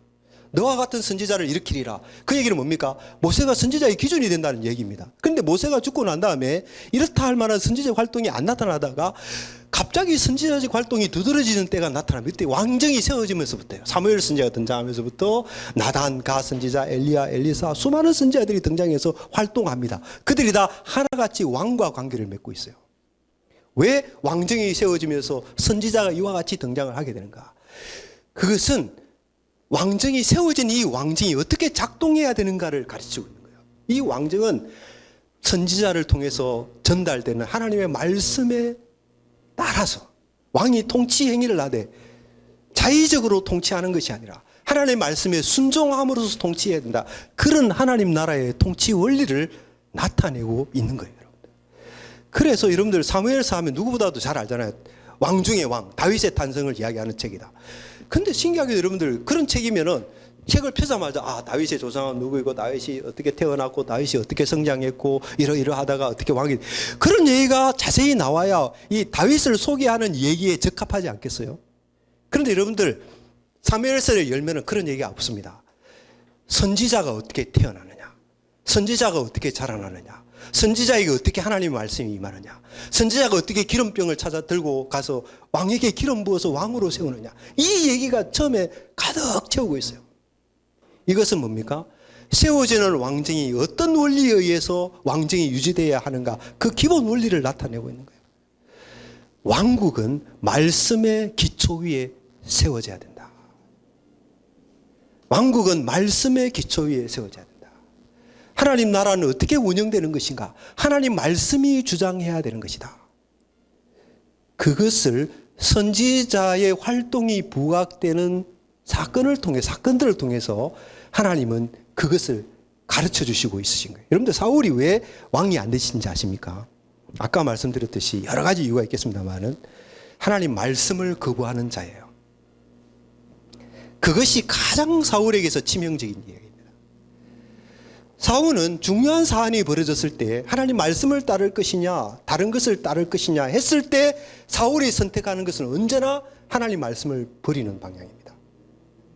너와 같은 선지자를 일으키리라. 그 얘기는 뭡니까? 모세가 선지자의 기준이 된다는 얘기입니다. 그런데 모세가 죽고 난 다음에 이렇다 할 만한 선지자적 활동이 안 나타나다가 갑자기 선지자적 활동이 두드러지는 때가 나타납니다. 이때 왕정이 세워지면서부터요. 사무엘 선지자가 등장하면서부터 나단, 가 선지자, 엘리야, 엘리사 수많은 선지자들이 등장해서 활동합니다. 그들이 다 하나같이 왕과 관계를 맺고 있어요. 왜 왕정이 세워지면서 선지자가 이와 같이 등장을 하게 되는가? 그것은 왕정이 세워진 이 왕정이 어떻게 작동해야 되는가를 가르치고 있는 거예요. 이 왕정은 선지자를 통해서 전달되는 하나님의 말씀에 따라서 왕이 통치 행위를 하되 자의적으로 통치하는 것이 아니라 하나님의 말씀에 순종함으로써 통치해야 된다. 그런 하나님 나라의 통치 원리를 나타내고 있는 거예요. 여러분들. 그래서 여러분들 사무엘서 하면 누구보다도 잘 알잖아요. 왕 중의 왕, 다윗의 탄생을 이야기하는 책이다. 근데 신기하게 여러분들 그런 책이면은 책을 펴자마자 다윗의 조상은 누구이고 다윗이 어떻게 태어났고 다윗이 어떻게 성장했고 이러하다가 어떻게 왕이 그런 얘기가 자세히 나와야 이 다윗을 소개하는 얘기에 적합하지 않겠어요? 그런데 여러분들 사무엘서를 열면은 그런 얘기가 없습니다. 선지자가 어떻게 태어나느냐, 선지자가 어떻게 자라나느냐, 선지자에게 어떻게 하나님의 말씀이 임하느냐, 선지자가 어떻게 기름병을 찾아 들고 가서 왕에게 기름 부어서 왕으로 세우느냐, 이 얘기가 처음에 가득 채우고 있어요. 이것은 뭡니까? 세워지는 왕정이 어떤 원리에 의해서 왕정이 유지되어야 하는가, 그 기본 원리를 나타내고 있는 거예요. 왕국은 말씀의 기초 위에 세워져야 된다. 왕국은 말씀의 기초 위에 세워져야 된다. 하나님 나라는 어떻게 운영되는 것인가? 하나님 말씀이 주장해야 되는 것이다. 그것을 선지자의 활동이 부각되는 사건들을 통해서 하나님은 그것을 가르쳐 주시고 있으신 거예요. 여러분들 사울이 왜 왕이 안 되신지 아십니까? 아까 말씀드렸듯이 여러 가지 이유가 있겠습니다만은 하나님 말씀을 거부하는 자예요. 그것이 가장 사울에게서 치명적인 이야기입니다. 사울은 중요한 사안이 벌어졌을 때 하나님 말씀을 따를 것이냐 다른 것을 따를 것이냐 했을 때 사울이 선택하는 것은 언제나 하나님 말씀을 버리는 방향입니다.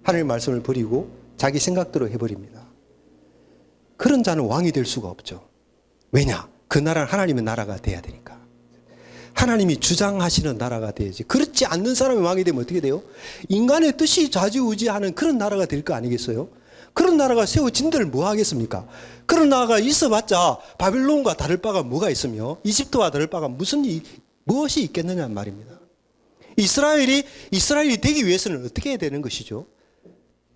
하나님 말씀을 버리고 자기 생각대로 해버립니다. 그런 자는 왕이 될 수가 없죠. 왜냐? 그 나라는 하나님의 나라가 돼야 되니까. 하나님이 주장하시는 나라가 돼야지. 그렇지 않는 사람이 왕이 되면 어떻게 돼요? 인간의 뜻이 좌지우지하는 그런 나라가 될 거 아니겠어요? 그런 나라가 세워진들 뭐 하겠습니까? 그런 나라가 있어봤자 바빌론과 다를 바가 뭐가 있으며 이집트와 다를 바가 무엇이 있겠느냐 말입니다. 이스라엘이 되기 위해서는 어떻게 해야 되는 것이죠?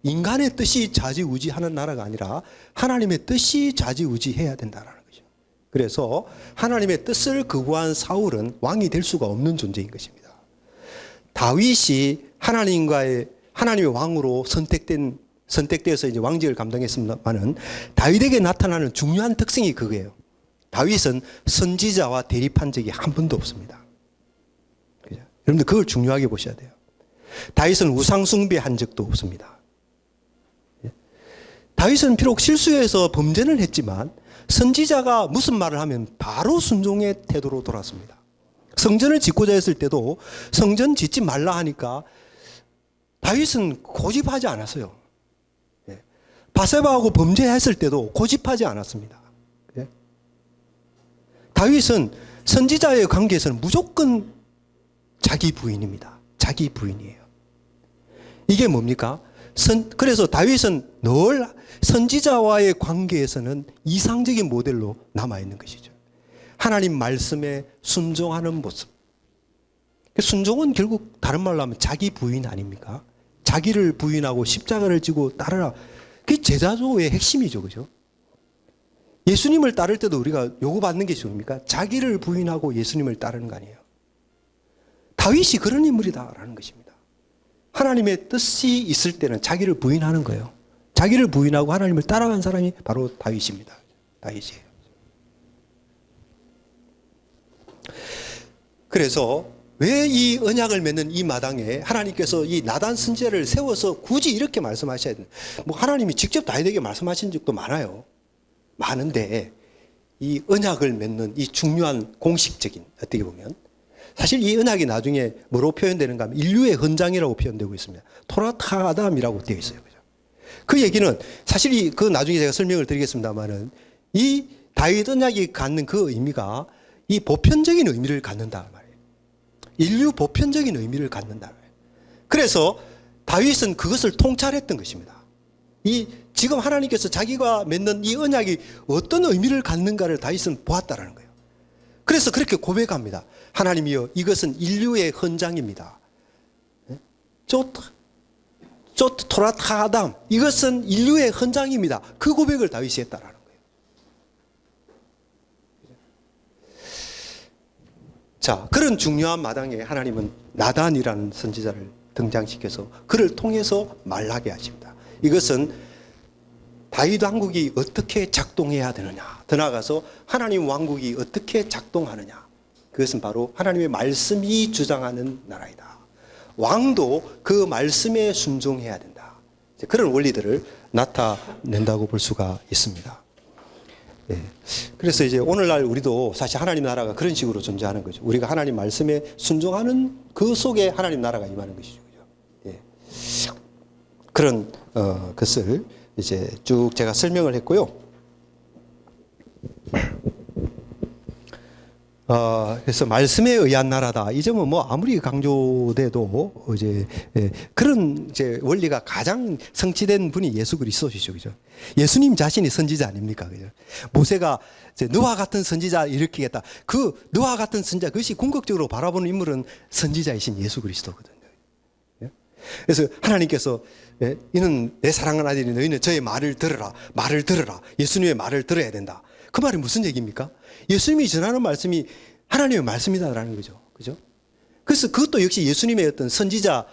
인간의 뜻이 좌지우지하는 나라가 아니라 하나님의 뜻이 좌지우지해야 된다는 거죠. 그래서 하나님의 뜻을 거부한 사울은 왕이 될 수가 없는 존재인 것입니다. 다윗이 하나님의 왕으로 선택되어서 이제 왕직을 감당했습니다만은 다윗에게 나타나는 중요한 특징이 그거예요. 다윗은 선지자와 대립한 적이 한 번도 없습니다. 그죠? 여러분들 그걸 중요하게 보셔야 돼요. 다윗은 우상 숭배한 적도 없습니다. 다윗은 비록 실수해서 범죄는 했지만 선지자가 무슨 말을 하면 바로 순종의 태도로 돌았습니다. 성전을 짓고자 했을 때도 성전 짓지 말라 하니까 다윗은 고집하지 않았어요. 바세바하고 범죄했을 때도 고집하지 않았습니다. 다윗은 선지자의 관계에서는 무조건 자기 부인입니다. 자기 부인이에요. 이게 뭡니까? 그래서 다윗은 늘 선지자와의 관계에서는 이상적인 모델로 남아있는 것이죠. 하나님 말씀에 순종하는 모습. 순종은 결국 다른 말로 하면 자기 부인 아닙니까? 자기를 부인하고 십자가를 지고 따르라. 그게 제자도의 핵심이죠. 그죠? 예수님을 따를 때도 우리가 요구받는 게 뭡니까? 자기를 부인하고 예수님을 따르는 거 아니에요. 다윗이 그런 인물이다라는 것입니다. 하나님의 뜻이 있을 때는 자기를 부인하는 거예요. 자기를 부인하고 하나님을 따라간 사람이 바로 다윗입니다. 다윗이에요. 그래서 왜 이 언약을 맺는 이 마당에 하나님께서 이 나단 선지자를 세워서 굳이 이렇게 말씀하셔야 되나? 뭐 하나님이 직접 다윗에게 말씀하신 적도 많아요. 많은데 이 언약을 맺는 이 중요한 공식적인 어떻게 보면 사실 이 언약이 나중에 뭐로 표현되는가 하면 인류의 헌장이라고 표현되고 있습니다. 토라타 아담이라고 되어 있어요. 그 얘기는 사실 그 나중에 제가 설명을 드리겠습니다만은 이 다윗 언약이 갖는 그 의미가 이 보편적인 의미를 갖는다 말이에요. 인류 보편적인 의미를 갖는다 말이에요. 그래서 다윗은 그것을 통찰했던 것입니다. 지금 하나님께서 자기가 맺는 이 언약이 어떤 의미를 갖는가를 다윗은 보았다라는 거예요. 그래서 그렇게 고백합니다. 하나님이여, 이것은 인류의 헌장입니다. 토라타 아담, 이것은 인류의 헌장입니다. 그 고백을 다윗이 했다라는 거예요. 자, 그런 중요한 마당에 하나님은 나단이라는 선지자를 등장시켜서 그를 통해서 말하게 하십니다. 이것은 다윗 왕국이 어떻게 작동해야 되느냐, 더 나아가서 하나님 왕국이 어떻게 작동하느냐, 그것은 바로 하나님의 말씀이 주장하는 나라이다. 왕도 그 말씀에 순종해야 된다. 그런 원리들을 나타낸다고 볼 수가 있습니다. 예. 그래서 이제 오늘날 우리도 사실 하나님 나라가 그런 식으로 존재하는 거죠. 우리가 하나님 말씀에 순종하는 그 속에 하나님 나라가 임하는 것이죠. 예. 그런 것을 이제 쭉 제가 설명을 했고요. 그래서 말씀에 의한 나라다. 이 점은 뭐 아무리 강조돼도 이제 그런 이제 원리가 가장 성취된 분이 예수 그리스도시죠, 그죠? 예수님 자신이 선지자 아닙니까, 그죠? 모세가 이제 너와 같은 선지자 일으키겠다. 그 너와 같은 선지자, 그것이 궁극적으로 바라보는 인물은 선지자이신 예수 그리스도거든요. 그래서 하나님께서 이는 내 사랑하는 아들이 너희는 저의 말을 들으라. 말을 들으라. 예수님의 말을 들어야 된다. 그 말이 무슨 얘기입니까? 예수님이 전하는 말씀이 하나님의 말씀이다라는 거죠. 그죠? 그래서 그것도 역시 예수님의 어떤 선지자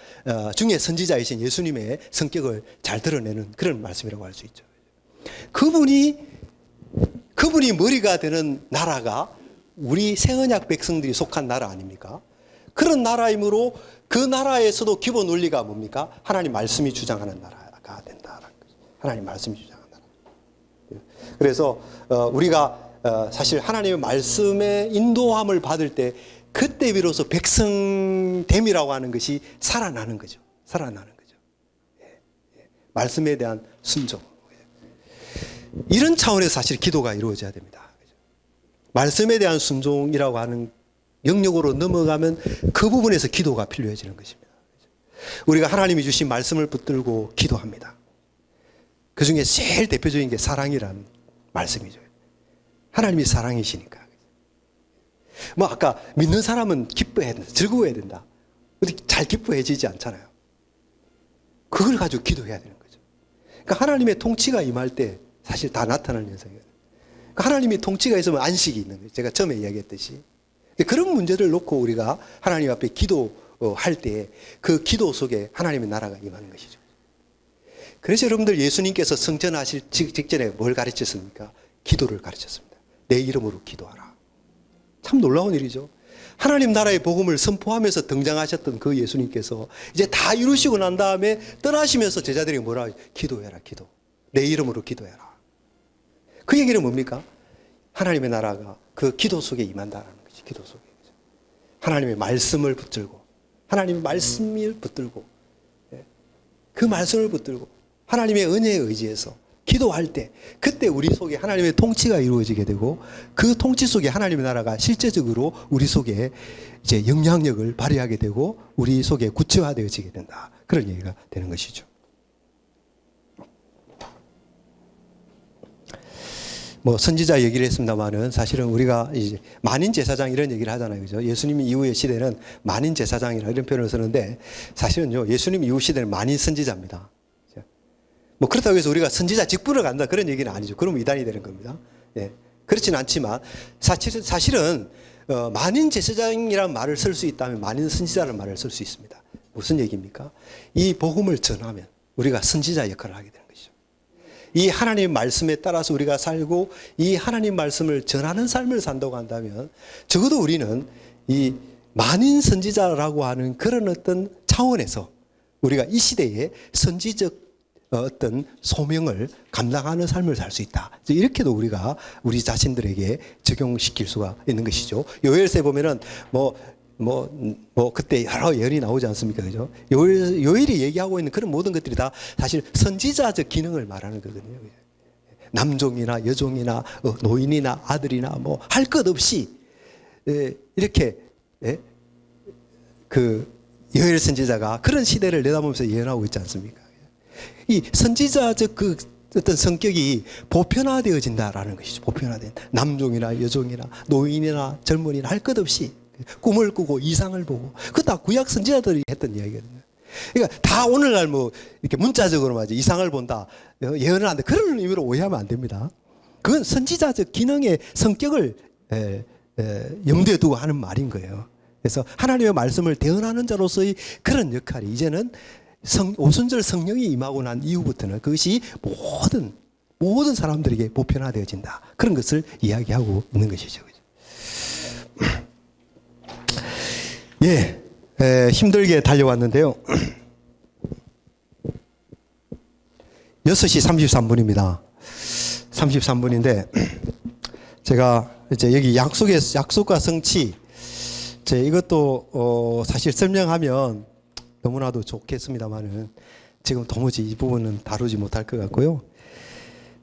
중에 선지자이신 예수님의 성격을 잘 드러내는 그런 말씀이라고 할 수 있죠. 그분이 머리가 되는 나라가 우리 새언약 백성들이 속한 나라 아닙니까? 그런 나라이므로 그 나라에서도 기본 논리가 뭡니까? 하나님 말씀이 주장하는 나라가 된다라는 거죠. 하나님 말씀이 주장하는 나라. 그래서 우리가 사실 하나님의 말씀의 인도함을 받을 때 그때 비로소 백성됨이라고 하는 것이 살아나는 거죠. 살아나는 거죠. 말씀에 대한 순종. 이런 차원에서 사실 기도가 이루어져야 됩니다. 말씀에 대한 순종이라고 하는 영역으로 넘어가면 그 부분에서 기도가 필요해지는 것입니다. 우리가 하나님이 주신 말씀을 붙들고 기도합니다. 그 중에 제일 대표적인 게 사랑이라는 말씀이죠. 하나님이 사랑이시니까. 뭐 아까 믿는 사람은 기뻐해야 된다, 즐거워해야 된다. 근데 잘 기뻐해지지 않잖아요. 그걸 가지고 기도해야 되는 거죠. 그러니까 하나님의 통치가 임할 때 사실 다 나타나는 현상이에요. 그러니까 하나님의 통치가 있으면 안식이 있는 거예요. 제가 처음에 이야기했듯이. 그런 문제를 놓고 우리가 하나님 앞에 기도할 때 그 기도 속에 하나님의 나라가 임하는 것이죠. 그래서 여러분들 예수님께서 성전하실 직전에 뭘 가르쳤습니까? 기도를 가르쳤습니다. 내 이름으로 기도하라. 참 놀라운 일이죠. 하나님 나라의 복음을 선포하면서 등장하셨던 그 예수님께서 이제 다 이루시고 난 다음에 떠나시면서 제자들이 뭐라 하죠? 기도해라, 기도. 내 이름으로 기도해라. 그 얘기는 뭡니까? 하나님의 나라가 그 기도 속에 임한다라는 거지. 기도 속에. 하나님의 말씀을 붙들고, 하나님의 말씀을 붙들고, 그 말씀을 붙들고, 하나님의 은혜에 의지해서 기도할 때, 그때 우리 속에 하나님의 통치가 이루어지게 되고, 그 통치 속에 하나님의 나라가 실제적으로 우리 속에 이제 영향력을 발휘하게 되고, 우리 속에 구체화되어지게 된다. 그런 얘기가 되는 것이죠. 뭐 선지자 얘기를 했습니다만은 사실은 우리가 이제 만인 제사장 이런 얘기를 하잖아요. 그죠? 예수님 이후의 시대는 만인 제사장이라 이런 표현을 쓰는데 사실은요, 예수님 이후 시대는 만인 선지자입니다. 뭐 그렇다고 해서 우리가 선지자 직분을 간다 그런 얘기는 아니죠. 그러면 이단이 되는 겁니다. 예. 그렇지는 않지만 사실은 만인 제사장이라는 말을 쓸 수 있다면 만인 선지자라는 말을 쓸 수 있습니다. 무슨 얘기입니까? 이 복음을 전하면 우리가 선지자 역할을 하게 되는 것이죠. 이 하나님의 말씀에 따라서 우리가 살고 이 하나님 말씀을 전하는 삶을 산다고 한다면 적어도 우리는 이 만인 선지자라고 하는 그런 어떤 차원에서 우리가 이 시대에 선지적 어떤 소명을 감당하는 삶을 살 수 있다. 이렇게도 우리가 우리 자신들에게 적용시킬 수가 있는 것이죠. 요엘서에 보면은 그때 여러 예언이 나오지 않습니까? 그죠? 요엘이 얘기하고 있는 그런 모든 것들이 다 사실 선지자적 기능을 말하는 거거든요. 남종이나 여종이나 노인이나 아들이나 뭐 할 것 없이 이렇게 그 요엘 선지자가 그런 시대를 내다보면서 예언하고 있지 않습니까? 이 선지자적 그 어떤 성격이 보편화되어진다라는 것이죠. 보편화된 남종이나 여종이나 노인이나 젊은이나 할 것 없이 꿈을 꾸고 이상을 보고 그거 다 구약 선지자들이 했던 이야기거든요. 그러니까 다 오늘날 뭐 이렇게 문자적으로 말이죠. 이상을 본다, 예언을 한다 그런 의미로 오해하면 안 됩니다. 그건 선지자적 기능의 성격을 염두에 두고 하는 말인 거예요. 그래서 하나님의 말씀을 대언하는 자로서의 그런 역할이 이제는 오순절 성령이 임하고 난 이후부터는 그것이 모든 사람들에게 보편화되어진다. 그런 것을 이야기하고 있는 것이죠. 예, 힘들게 달려왔는데요. 6시 33분입니다. 33분인데 제가 이제 여기 약속과 성취 이것도 사실 설명하면 너무나도 좋겠습니다만은 지금 도무지 이 부분은 다루지 못할 것 같고요.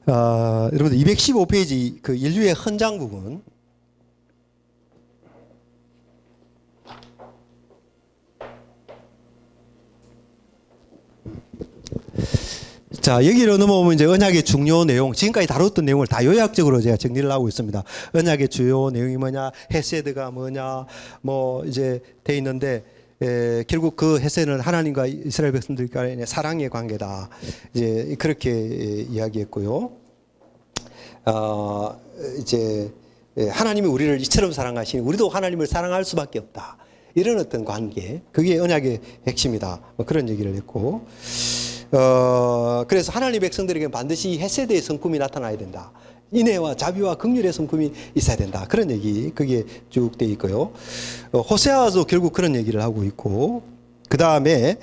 여러분들 215페이지 그 인류의 헌장 부분. 자, 여기로 넘어오면 이제 언약의 중요 내용, 지금까지 다뤘던 내용을 다 요약적으로 제가 정리를 하고 있습니다. 언약의 주요 내용이 뭐냐, 헤세드가 뭐냐, 뭐 이제 돼 있는데, 결국 그 헤세는 하나님과 이스라엘 백성들 간의 사랑의 관계다. 이제 그렇게 이야기했고요. 이제 하나님이 우리를 이처럼 사랑하시니 우리도 하나님을 사랑할 수밖에 없다. 이런 어떤 관계, 그게 언약의 핵심이다. 뭐 그런 얘기를 했고. 그래서 하나님 백성들에게 반드시 헤세드의 성품이 나타나야 된다. 인애와 자비와 긍휼의 성품이 있어야 된다. 그런 얘기, 그게 쭉 돼 있고요. 호세아도 결국 그런 얘기를 하고 있고, 그 다음에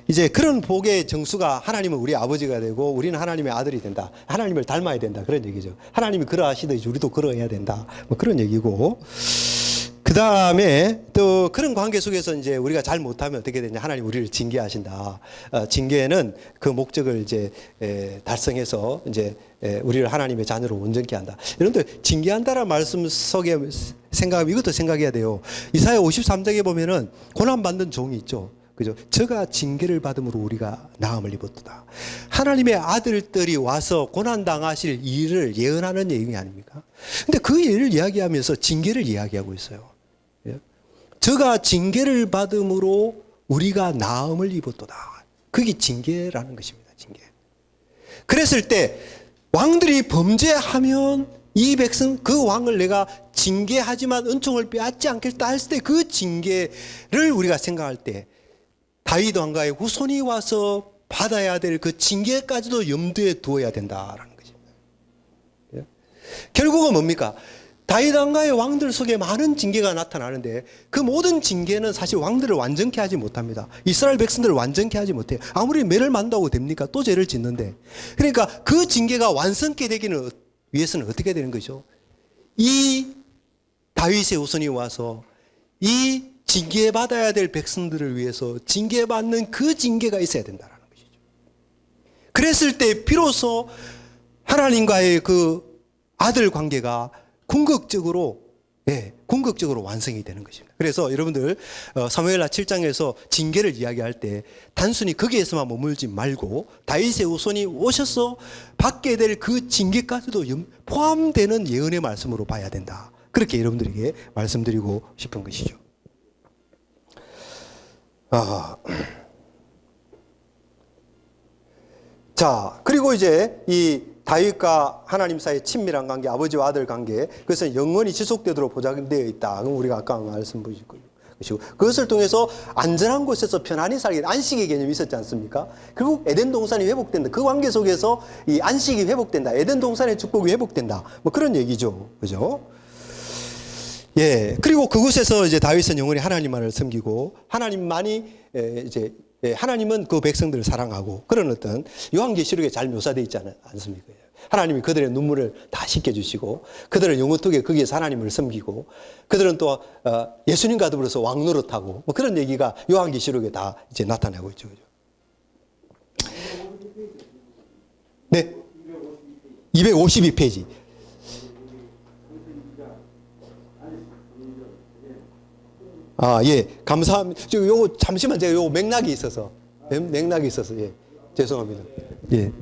이제 그런 복의 정수가 하나님은 우리 아버지가 되고 우리는 하나님의 아들이 된다. 하나님을 닮아야 된다. 그런 얘기죠. 하나님이 그러하시듯이 우리도 그러해야 된다. 뭐 그런 얘기고. 그 다음에 또 그런 관계 속에서 이제 우리가 잘 못하면 어떻게 되냐. 하나님 우리를 징계하신다. 징계는 그 목적을 이제 달성해서 이제 우리를 하나님의 자녀로 온전케 한다. 여러분들 징계한다라는 말씀 속에 생각하면 이것도 생각해야 돼요. 이사야 53장에 보면은 고난받는 종이 있죠. 그죠? 저가 징계를 받음으로 우리가 나음을 입었도다. 하나님의 아들들이 와서 고난당하실 일을 예언하는 내용이 아닙니까? 근데 그 일을 이야기하면서 징계를 이야기하고 있어요. 저가 징계를 받음으로 우리가 나음을 입었도다. 그게 징계라는 것입니다. 징계. 그랬을 때 왕들이 범죄하면 이 백성 그 왕을 내가 징계하지만 은총을 빼앗지 않겠다 했을 때 그 징계를 우리가 생각할 때 다윗 왕가의 후손이 와서 받아야 될 그 징계까지도 염두에 두어야 된다라는 것입니다. 결국은 뭡니까? 다윗 왕가의 왕들 속에 많은 징계가 나타나는데 그 모든 징계는 사실 왕들을 완전케 하지 못합니다. 이스라엘 백성들을 완전케 하지 못해요. 아무리 매를 만다고 됩니까? 또 죄를 짓는데. 그러니까 그 징계가 완성케 되기는 위해서는 어떻게 되는 거죠? 이 다윗의 후손이 와서 이 징계받아야 될 백성들을 위해서 징계받는 그 징계가 있어야 된다는 것이죠. 그랬을 때 비로소 하나님과의 그 아들 관계가 궁극적으로 완성이 되는 것입니다. 그래서 여러분들 사무엘하 7장에서 징계를 이야기할 때 단순히 거기에서만 머물지 말고 다윗의 후손이 오셔서 받게 될 그 징계까지도 포함되는 예언의 말씀으로 봐야 된다. 그렇게 여러분들에게 말씀드리고 싶은 것이죠. 자, 그리고 이제 이 다윗과 하나님 사이의 친밀한 관계, 아버지와 아들 관계, 그것은 영원히 지속되도록 보장되어 있다. 그럼 우리가 아까 말씀드리고 것이고, 그것을 통해서 안전한 곳에서 편안히 살게 안식의 개념이 있었지 않습니까? 결국 에덴 동산이 회복된다. 그 관계 속에서 이 안식이 회복된다. 에덴 동산의 축복이 회복된다. 뭐 그런 얘기죠, 그죠? 예, 그리고 그곳에서 이제 다윗은 영원히 하나님만을 섬기고 하나님만이 이제 하나님은 그 백성들을 사랑하고 그런 어떤 요한계시록에 잘 묘사되어 있지 않습니까? 하나님이 그들의 눈물을 다 씻겨주시고 그들은 영원토록 거기에서 하나님을 섬기고 그들은 또 예수님과 더불어서 왕 노릇하고 뭐 그런 얘기가 요한계시록에 다 이제 나타나고 있죠. 네, 252페이지. 예, 감사합니다. 요거 잠시만 제가 요 맥락이 있어서 예, 죄송합니다. 예.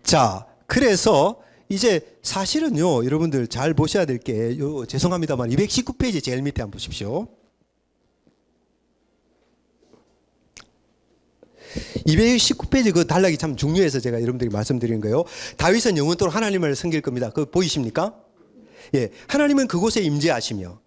자, 그래서 이제 사실은요, 여러분들 잘 보셔야 될 게 죄송합니다만 219페이지 제일 밑에 한번 보십시오. 219페이지 그 단락이 참 중요해서 제가 여러분들에게 말씀드리는 거예요. 다윗은 영원토록 하나님을 섬길 겁니다. 그거 보이십니까? 예, 하나님은 그곳에 임재하시며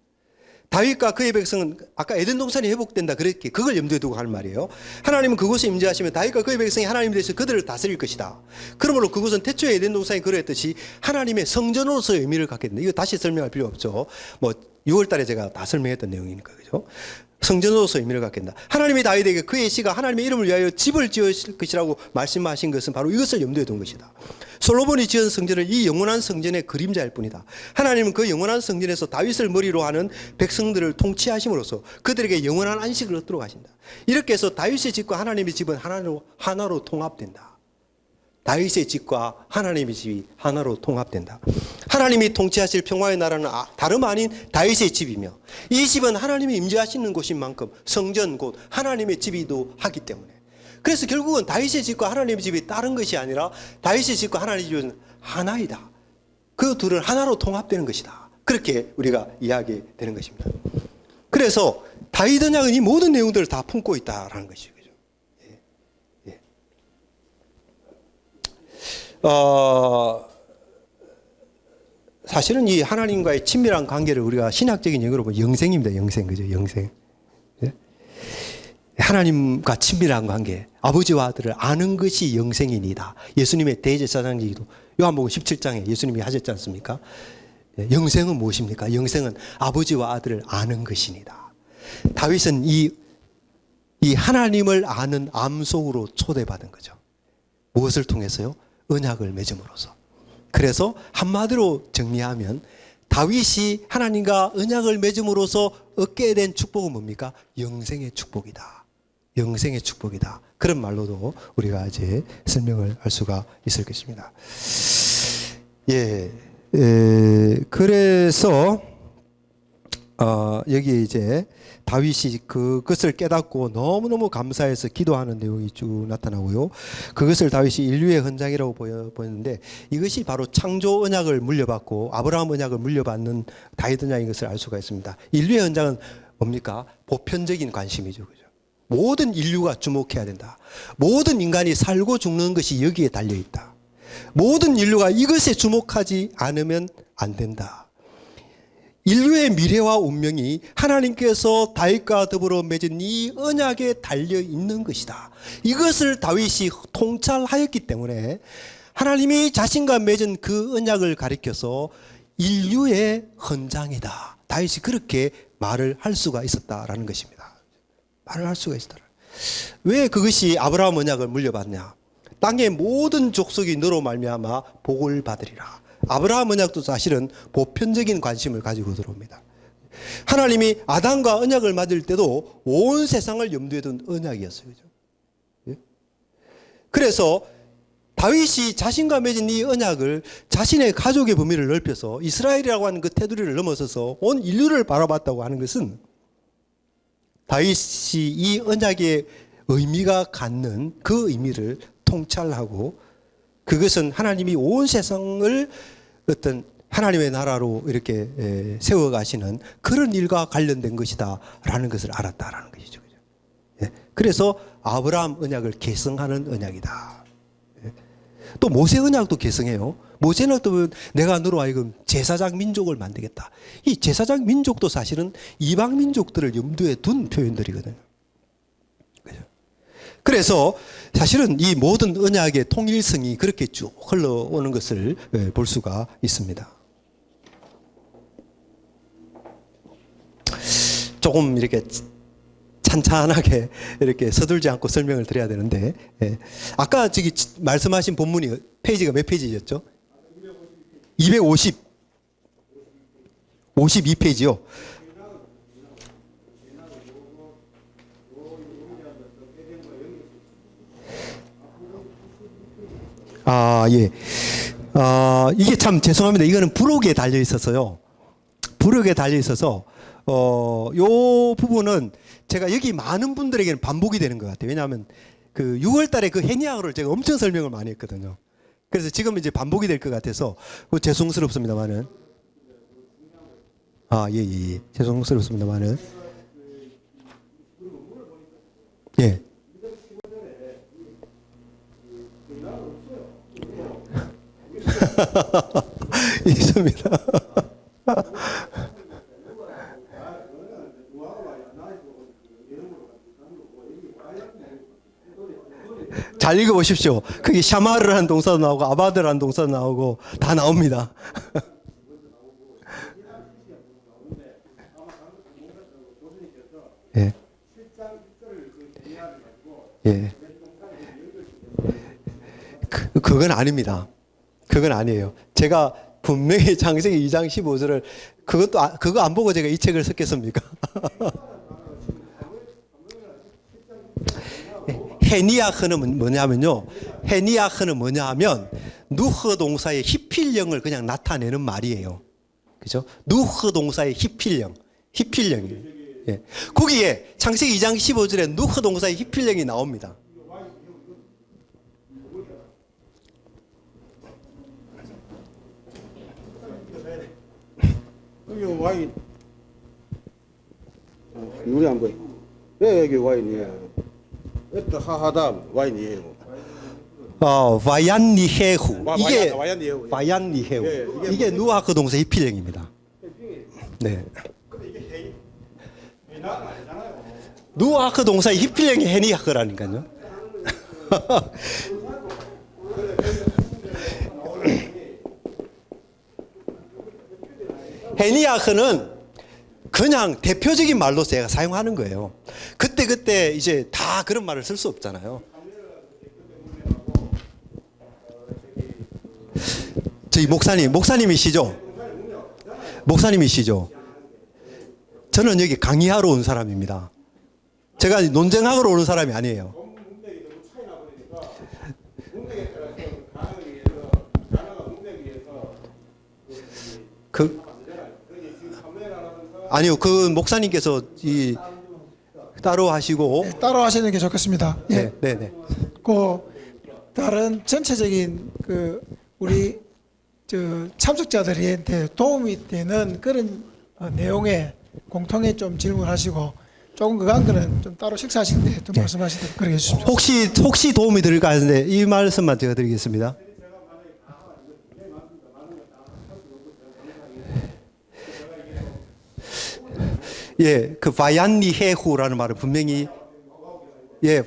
다윗과 그의 백성은 아까 에덴 동산이 회복된다 그렇게 그걸 염두에 두고 할 말이에요. 하나님은 그곳에 임재하시면 다윗과 그의 백성이 하나님에 대해서 그들을 다스릴 것이다. 그러므로 그곳은 태초에 에덴 동산이 그러했듯이 하나님의 성전으로서의 의미를 갖게 된다. 이거 다시 설명할 필요 없죠. 뭐 6월 달에 제가 다 설명했던 내용이니까 그죠? 성전으로서 의미를 갖게 된다. 하나님이 다윗에게 그의 씨가 하나님의 이름을 위하여 집을 지을 것이라고 말씀하신 것은 바로 이것을 염두에 둔 것이다. 솔로몬이 지은 성전은 이 영원한 성전의 그림자일 뿐이다. 하나님은 그 영원한 성전에서 다윗을 머리로 하는 백성들을 통치하심으로써 그들에게 영원한 안식을 얻도록 하신다. 이렇게 해서 다윗의 집과 하나님의 집은 하나로 통합된다. 다윗의 집과 하나님의 집이 하나로 통합된다. 하나님이 통치하실 평화의 나라는 다름 아닌 다윗의 집이며 이 집은 하나님이 임재하시는 곳인 만큼 성전 곧 하나님의 집이기도 하기 때문에 그래서 결국은 다윗의 집과 하나님의 집이 다른 것이 아니라 다윗의 집과 하나님의 집은 하나이다. 그 둘은 하나로 통합되는 것이다. 그렇게 우리가 이야기되는 것입니다. 그래서 다윗 언약은 이 모든 내용들을 다 품고 있다라는 것이죠. 사실은 이 하나님과의 친밀한 관계를 우리가 신학적인 영어로 보면 영생입니다. 영생, 그죠? 영생. 예? 하나님과 친밀한 관계, 아버지와 아들을 아는 것이 영생이니다. 예수님의 대제사장기도 요한복음 17장에 예수님이 하셨지 않습니까? 예, 영생은 무엇입니까? 영생은 아버지와 아들을 아는 것이니다. 다윗은 이 하나님을 아는 암송으로 초대받은 거죠. 무엇을 통해서요? 언약을 맺음으로써. 그래서 한마디로 정리하면 다윗이 하나님과 언약을 맺음으로써 얻게 된 축복은 뭡니까? 영생의 축복이다. 영생의 축복이다. 그런 말로도 우리가 이제 설명을 할 수가 있을 것입니다. 예, 그래서 여기 이제 다윗이 그것을 깨닫고 너무너무 감사해서 기도하는 내용이 쭉 나타나고요. 그것을 다윗이 인류의 헌장이라고 보였는데 이것이 바로 창조 언약을 물려받고 아브라함 언약을 물려받는 다윗 언약인 것을 알 수가 있습니다. 인류의 헌장은 뭡니까? 보편적인 관심이죠. 그죠? 모든 인류가 주목해야 된다. 모든 인간이 살고 죽는 것이 여기에 달려 있다. 모든 인류가 이것에 주목하지 않으면 안 된다. 인류의 미래와 운명이 하나님께서 다윗과 더불어 맺은 이 언약에 달려 있는 것이다. 이것을 다윗이 통찰하였기 때문에 하나님이 자신과 맺은 그 언약을 가리켜서 인류의 헌장이다. 다윗이 그렇게 말을 할 수가 있었다라는 것입니다. 말을 할 수가 있었다. 왜 그것이 아브라함 언약을 물려받냐? 땅의 모든 족속이 너로 말미암아 복을 받으리라. 아브라함 언약도 사실은 보편적인 관심을 가지고 들어옵니다. 하나님이 아담과 언약을 맺을 때도 온 세상을 염두에 둔 언약이었어요. 그죠? 예? 그래서 다윗이 자신과 맺은 이 언약을 자신의 가족의 범위를 넓혀서 이스라엘이라고 하는 그 테두리를 넘어서서 온 인류를 바라봤다고 하는 것은 다윗이 이 언약의 의미가 갖는 그 의미를 통찰하고 그것은 하나님이 온 세상을 어떤 하나님의 나라로 이렇게 세워가시는 그런 일과 관련된 것이다 라는 것을 알았다라는 것이죠. 그래서 아브라함 언약을 계승하는 언약이다. 또 모세 언약도 계승해요. 모세 언약도 내가 너로 하여금 제사장 민족을 만들겠다. 이 제사장 민족도 사실은 이방 민족들을 염두에 둔 표현들이거든요. 그래서 사실은 이 모든 언약의 통일성이 그렇게 쭉 흘러오는 것을 볼 수가 있습니다. 조금 이렇게 찬찬하게 이렇게 서둘지 않고 설명을 드려야 되는데, 아까 저기 말씀하신 본문이 페이지가 몇 페이지였죠? 52페이지요. 예. 이게 참 죄송합니다. 이거는 부록에 달려 있어서요. 부록에 달려 있어서, 요 부분은 제가 여기 많은 분들에게는 반복이 되는 것 같아요. 왜냐하면 그 6월 달에 그 해니아를 제가 엄청 설명을 많이 했거든요. 그래서 지금 이제 반복이 될 것 같아서 죄송스럽습니다만은. 예. 죄송스럽습니다만은. 예. 있습니다. 잘 읽어보십시오. 거기 샤마르라는 동사도 나오고 아바드라는 동사도 나오고 다 나옵니다. 예. 예. 그건 아닙니다. 그건 아니에요. 제가 분명히 창세기 2장 15절을 그거 안 보고 제가 이 책을 썼겠습니까? 헤니아흐는 뭐냐면요. 헤니아흐는 뭐냐 하면 누흐 동사의 히필령을 그냥 나타내는 말이에요. 그죠? 누흐 동사의 히필령이에요. 예. 거기에 창세기 2장 15절에 누흐 동사의 히필령이 나옵니다. 여기 와인 우리 안 보여. 왜 여기 와인이에요? 에트 하하다 와인이에요. 와얀니헤후. 이게 와얀니에요. 와얀니헤후. 예, 이게 누아크 동사 히필령입니다. 네. 누아크 동사의 히필령이 헤니아크라니까요. 헤니아크는 그냥 대표적인 말로 제가 사용하는 거예요. 그때 이제 다 그런 말을 쓸 수 없잖아요. 저희 목사님이시죠? 목사님이시죠? 저는 여기 강의하러 온 사람입니다. 제가 논쟁하러 오는 사람이 아니에요. 아니요, 그 목사님께서 따로 하시고. 네, 따로 하시는 게 좋겠습니다. 예. 네. 그 다른 전체적인 우리 참석자들한테 도움이 되는 그런 내용에 공통에 좀 질문하시고 조금 그간 거는 좀 따로 식사하실 때 좀 말씀하시도록 그렇게 해주십시오. 혹시 도움이 될까 하는데 이 말씀만 제가 드리겠습니다. 예, 그 바얀니헤후라는 말은 분명히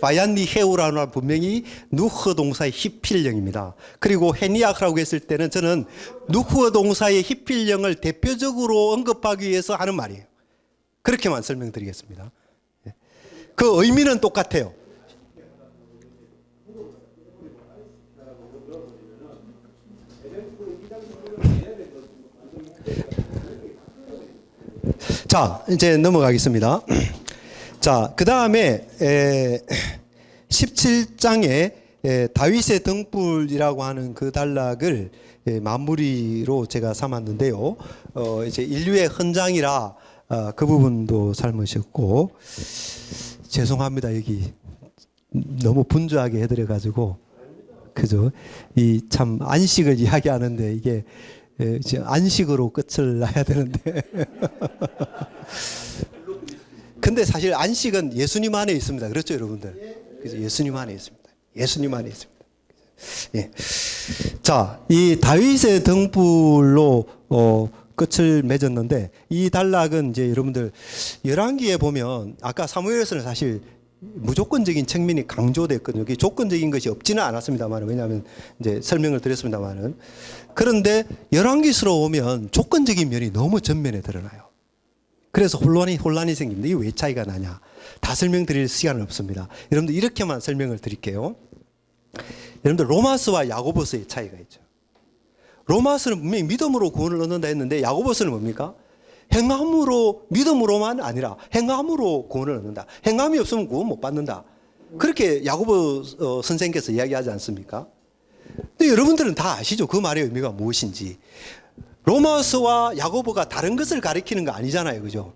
바얀니헤후라는 말은 분명히 누흐 동사의 히필령입니다. 그리고 헤니아크라고 했을 때는 저는 누흐 동사의 히필령을 대표적으로 언급하기 위해서 하는 말이에요. 그렇게만 설명드리겠습니다. 그 의미는 똑같아요. 자, 이제 넘어가겠습니다. 자, 그 다음에 17장에 다윗의 등불이라고 하는 그 단락을 마무리로 제가 삼았는데요. 이제 인류의 헌장이라 그 부분도 삶으셨고, 죄송합니다. 여기 너무 분주하게 해드려가지고, 그죠? 이 참 안식을 이야기하는데 이게 이제 안식으로 끝을 놔야 되는데. 근데 사실 안식은 예수님 안에 있습니다. 그렇죠, 여러분들? 그죠? 예수님 안에 있습니다. 예수님 안에 있습니다. 예. 자, 이 다윗의 등불로 끝을 맺었는데 이 단락은 이제 여러분들 열왕기에 보면 아까 사무엘에서는 사실 무조건적인 측면이 강조됐거든요. 여기 조건적인 것이 없지는 않았습니다만, 왜냐하면 이제 설명을 드렸습니다만은. 그런데 열왕기서로 오면 조건적인 면이 너무 전면에 드러나요. 그래서 혼란이 생깁니다. 이게 왜 차이가 나냐? 다 설명드릴 시간은 없습니다. 여러분들 이렇게만 설명을 드릴게요. 여러분들 로마서와 야고보서의 차이가 있죠. 로마서는 분명히 믿음으로 구원을 얻는다 했는데 야고보서는 뭡니까? 행함으로, 믿음으로만 아니라 행함으로 구원을 얻는다. 행함이 없으면 구원 못 받는다. 그렇게 야고보 선생께서 이야기하지 않습니까? 근데 여러분들은 다 아시죠? 그 말의 의미가 무엇인지. 로마서와 야고보가 다른 것을 가리키는 거 아니잖아요. 그죠?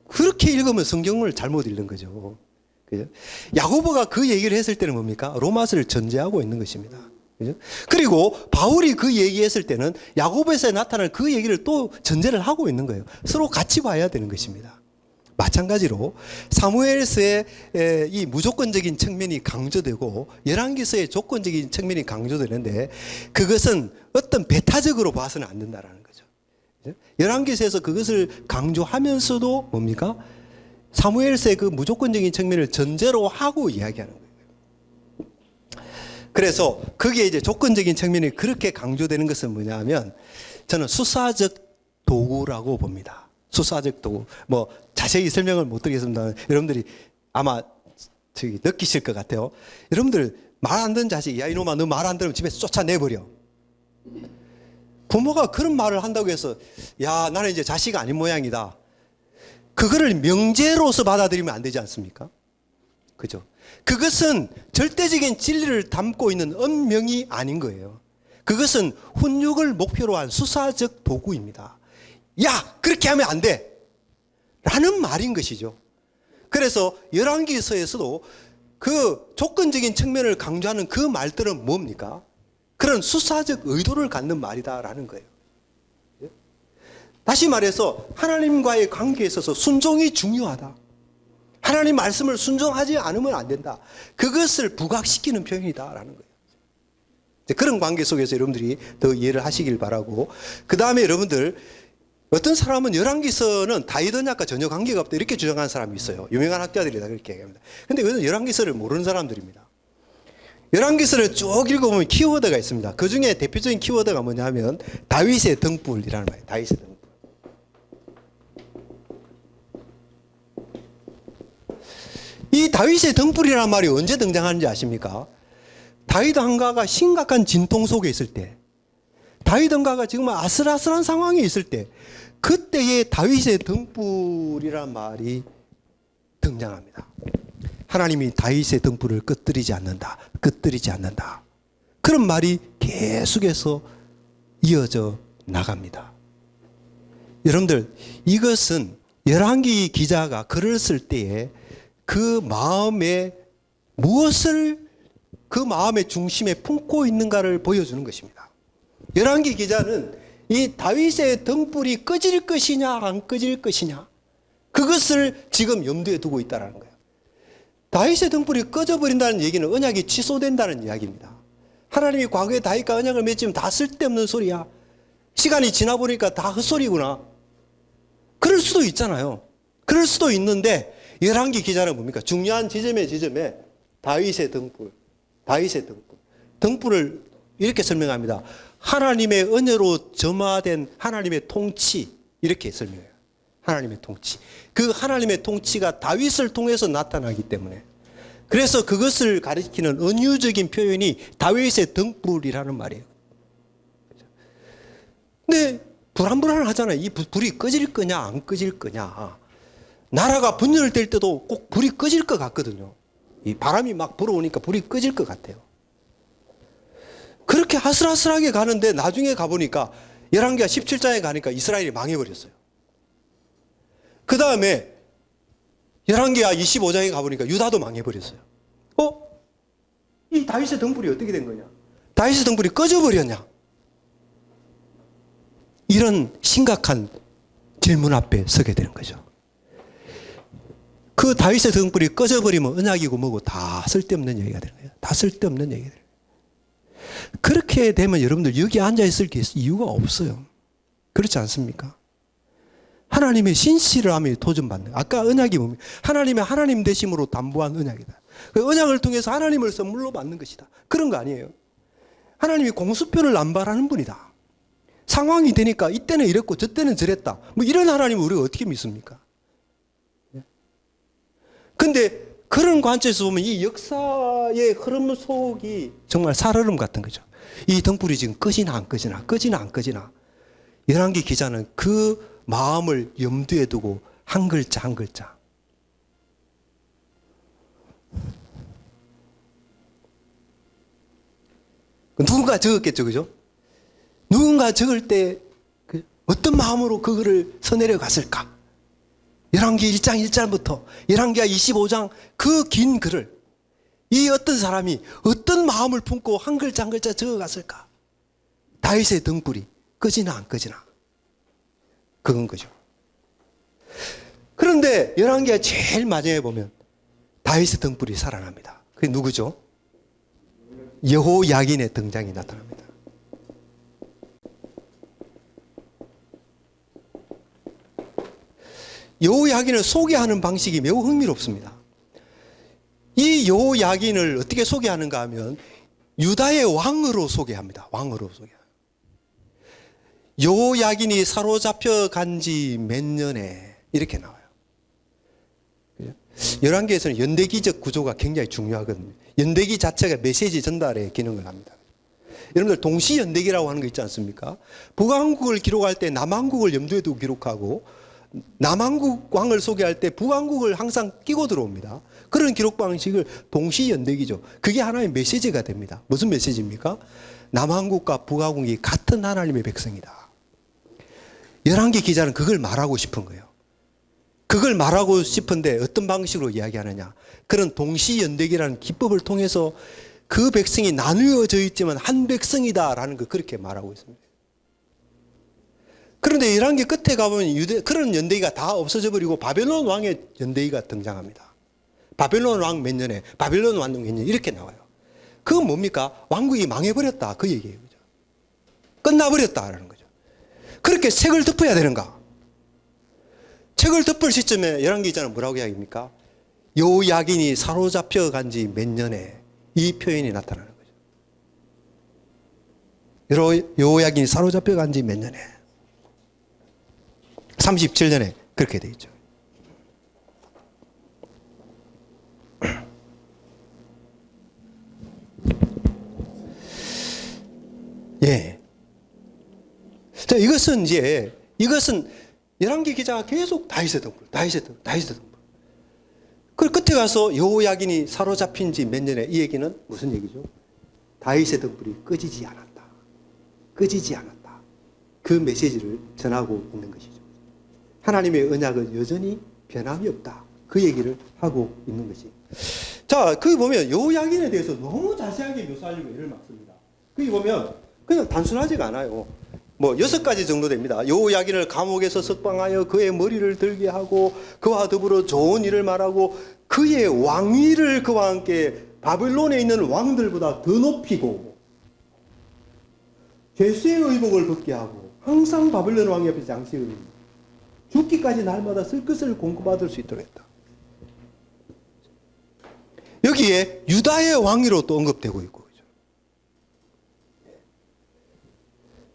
그렇게 읽으면 성경을 잘못 읽는 거죠. 그죠? 야고보가 그 얘기를 했을 때는 뭡니까? 로마서를 전제하고 있는 것입니다. 그죠? 그리고 바울이 그 얘기했을 때는 야고보에서 나타날 그 얘기를 또 전제를 하고 있는 거예요. 서로 같이 봐야 되는 것입니다. 마찬가지로 사무엘서의 이 무조건적인 측면이 강조되고 열왕기서의 조건적인 측면이 강조되는데 그것은 어떤 배타적으로 봐서는 안 된다라는 거죠. 열왕기서에서 그것을 강조하면서도 뭡니까? 사무엘서의 그 무조건적인 측면을 전제로 하고 이야기하는 거예요. 그래서 그게 이제 조건적인 측면이 그렇게 강조되는 것은 뭐냐면 저는 수사적 도구라고 봅니다. 수사적 도구. 뭐 자세히 설명을 못 드리겠습니다. 여러분들이 아마 느끼실 것 같아요. 여러분들 말 안 듣는 자식, 야 이놈아 너 말 안 들으면 집에서 쫓아내버려. 부모가 그런 말을 한다고 해서 야 나는 이제 자식 아닌 모양이다. 그거를 명제로서 받아들이면 안 되지 않습니까? 그죠? 그것은 절대적인 진리를 담고 있는 엄명이 아닌 거예요. 그것은 훈육을 목표로 한 수사적 도구입니다. 야, 그렇게 하면 안 돼! 라는 말인 것이죠. 그래서 열왕기서에서도 그 조건적인 측면을 강조하는 그 말들은 뭡니까? 그런 수사적 의도를 갖는 말이다라는 거예요. 다시 말해서 하나님과의 관계에 있어서 순종이 중요하다. 하나님 말씀을 순종하지 않으면 안 된다. 그것을 부각시키는 표현이다라는 거예요. 그런 관계 속에서 여러분들이 더 이해를 하시길 바라고, 그 다음에 여러분들 어떤 사람은 열왕기서는 다윗 언약과 전혀 관계가 없다 이렇게 주장하는 사람이 있어요. 유명한 학자들이 다 그렇게 얘기합니다. 근데 그것은 열왕기서를 모르는 사람들입니다. 열왕기서를 쭉 읽어보면 키워드가 있습니다. 그 중에 대표적인 키워드가 뭐냐 하면 다윗의 등불이라는 말이에요. 다윗의 등불. 이 다윗의 등불이라는 말이 언제 등장하는지 아십니까? 다윗 왕가가 심각한 진통 속에 있을 때, 다윗 왕가가 지금 아슬아슬한 상황에 있을 때, 그때의 다윗의 등불이라는 말이 등장합니다. 하나님이 다윗의 등불을 끄뜨리지 않는다. 끄뜨리지 않는다. 그런 말이 계속해서 이어져 나갑니다. 여러분들, 이것은 열왕기 기자가 글을 쓸 때에 그 마음에 무엇을 그 마음의 중심에 품고 있는가를 보여주는 것입니다. 열왕기 기자는 이 다윗의 등불이 꺼질 것이냐 안 꺼질 것이냐 그것을 지금 염두에 두고 있다는 거예요. 다윗의 등불이 꺼져버린다는 얘기는 언약이 취소된다는 이야기입니다. 하나님이 과거에 다윗과 언약을 맺으면 다 쓸데없는 소리야. 시간이 지나보니까 다 헛소리구나. 그럴 수도 있잖아요. 그럴 수도 있는데 열왕기 기자는 뭡니까? 중요한 지점에 다윗의 등불, 다윗의 등불. 등불을 이렇게 설명합니다. 하나님의 은혜로 점화된 하나님의 통치, 이렇게 설명해요. 하나님의 통치. 그 하나님의 통치가 다윗을 통해서 나타나기 때문에, 그래서 그것을 가리키는 은유적인 표현이 다윗의 등불이라는 말이에요. 근데 불안불안하잖아요. 이 불이 꺼질 거냐 안 꺼질 거냐. 나라가 분열될 때도 꼭 불이 꺼질 것 같거든요. 이 바람이 막 불어오니까 불이 꺼질 것 같아요. 그렇게 아슬아슬하게 가는데 나중에 가보니까 열왕기하 17장에 가니까 이스라엘이 망해버렸어요. 그 다음에 열왕기하 25장에 가보니까 유다도 망해버렸어요. 이 다윗의 등불이 어떻게 된 거냐? 다윗의 등불이 꺼져버렸냐? 이런 심각한 질문 앞에 서게 되는 거죠. 그 다윗의 등불이 꺼져버리면 언약이고 뭐고 다 쓸데없는 얘기가 되는 거예요. 다 쓸데없는 얘기가 되는 거예요. 그렇게 되면 여러분들 여기 앉아있을 이유가 없어요. 그렇지 않습니까? 하나님의 신실함이 도전받는, 아까 언약이 뭡니까? 하나님의 하나님 되심으로 담보한 언약이다. 그 언약을 통해서 하나님을 선물로 받는 것이다. 그런 거 아니에요. 하나님이 공수표를 남발하는 분이다. 상황이 되니까 이때는 이랬고 저때는 저랬다. 뭐 이런 하나님을 우리가 어떻게 믿습니까? 근데 그런 관점에서 보면 이 역사의 흐름 속이 정말 살얼음 같은 거죠. 이 등불이 지금 꺼지나 안 꺼지나, 꺼지나 안 꺼지나. 열왕기 기자는 그 마음을 염두에 두고 한 글자 한 글자. 누군가 적었겠죠, 그죠? 누군가 적을 때 어떤 마음으로 그거를 써내려 갔을까? 열왕기 1장 1절부터 열왕기하 25장 그 긴 글을 이 어떤 사람이 어떤 마음을 품고 한 글자 한 글자 적어갔을까? 다윗의 등불이 꺼지나 안 꺼지나? 그건 거죠. 그런데 열왕기가 제일 마지막에 보면 다윗의 등불이 살아납니다. 그게 누구죠? 여호야긴의 등장이 나타납니다. 여호야긴을 소개하는 방식이 매우 흥미롭습니다. 이 여호야긴을 어떻게 소개하는가 하면 유다의 왕으로 소개합니다. 왕으로 소개합니다. 여호야긴이 사로잡혀 간 지 몇 년에 이렇게 나와요. 열왕기에서는 연대기적 구조가 굉장히 중요하거든요. 연대기 자체가 메시지 전달의 기능을 합니다. 여러분들 동시연대기라고 하는 거 있지 않습니까? 북왕국을 기록할 때 남왕국을 염두에 두고 기록하고 남왕국 왕을 소개할 때 북왕국을 항상 끼고 들어옵니다. 그런 기록 방식을 동시연대기죠. 그게 하나의 메시지가 됩니다. 무슨 메시지입니까? 남왕국과 북왕국이 같은 하나님의 백성이다. 열왕기 기자는 그걸 말하고 싶은 거예요. 그걸 말하고 싶은데 어떤 방식으로 이야기하느냐. 그런 동시연대기라는 기법을 통해서 그 백성이 나누어져 있지만 한 백성이다라는 걸 그렇게 말하고 있습니다. 그런데 열왕기 끝에 가보면 그런 연대기가 다 없어져 버리고 바벨론 왕의 연대기가 등장합니다. 바벨론 왕 몇 년에, 바벨론 왕 몇 년 이렇게 나와요. 그건 뭡니까? 왕국이 망해버렸다 그 얘기예요. 그죠? 끝나버렸다라는 거죠. 그렇게 책을 덮어야 되는가? 책을 덮을 시점에 열왕기 기자는 뭐라고 이야기합니까? 여호야긴이 사로잡혀 간 지 몇 년에 이 표현이 나타나는 거죠. 여호야긴이 사로잡혀 간 지 몇 년에 37년에 그렇게 돼 있죠. 예. 자, 이것은 열왕기 기자가 계속 다윗의 등불. 그 끝에 가서 여호야긴이 사로잡힌 지 몇 년에 이 얘기는 무슨 얘기죠? 다윗의 등불이 꺼지지 않았다. 그 메시지를 전하고 있는 것이죠. 하나님의 언약은 여전히 변함이 없다. 그 얘기를 하고 있는 것이. 자, 거기 보면 여호야긴에 대해서 너무 자세하게 묘사하려고 애를 막습니다. 거기 보면 그냥 단순하지가 않아요. 뭐 6가지 정도 됩니다. 여호야긴을 감옥에서 석방하여 그의 머리를 들게 하고 그와 더불어 좋은 일을 말하고 그의 왕위를 그와 함께 바벨론에 있는 왕들보다 더 높이고 죄수의 의복을 벗게 하고 항상 바벨론 왕 옆에 장식을 입니다. 죽기까지 날마다 쓸 것을 공급받을 수 있도록 했다. 여기에 유다의 왕위로 또 언급되고 있고,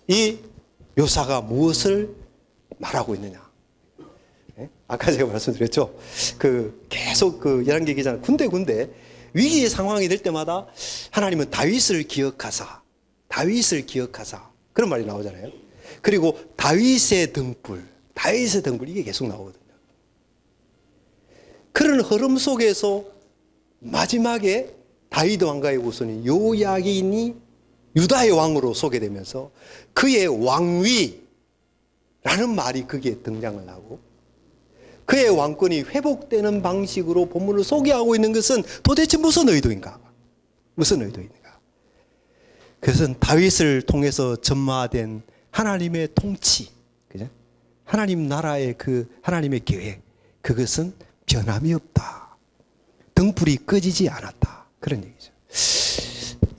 이 묘사가 무엇을 말하고 있느냐? 아까 제가 말씀드렸죠. 계속 열왕기 기자는 군데 위기의 상황이 될 때마다 하나님은 다윗을 기억하사 그런 말이 나오잖아요. 그리고 다윗의 등불 이게 계속 나오거든요. 그런 흐름 속에서 마지막에 다윗 왕가의 후손인 여호야긴이 유다의 왕으로 소개되면서 그의 왕위라는 말이 거기에 등장을 하고 그의 왕권이 회복되는 방식으로 본문을 소개하고 있는 것은 도대체 무슨 의도인가? 그것은 다윗을 통해서 전마된 하나님의 통치, 그죠? 하나님 나라의 하나님의 계획, 그것은 변함이 없다. 등불이 꺼지지 않았다. 그런 얘기죠.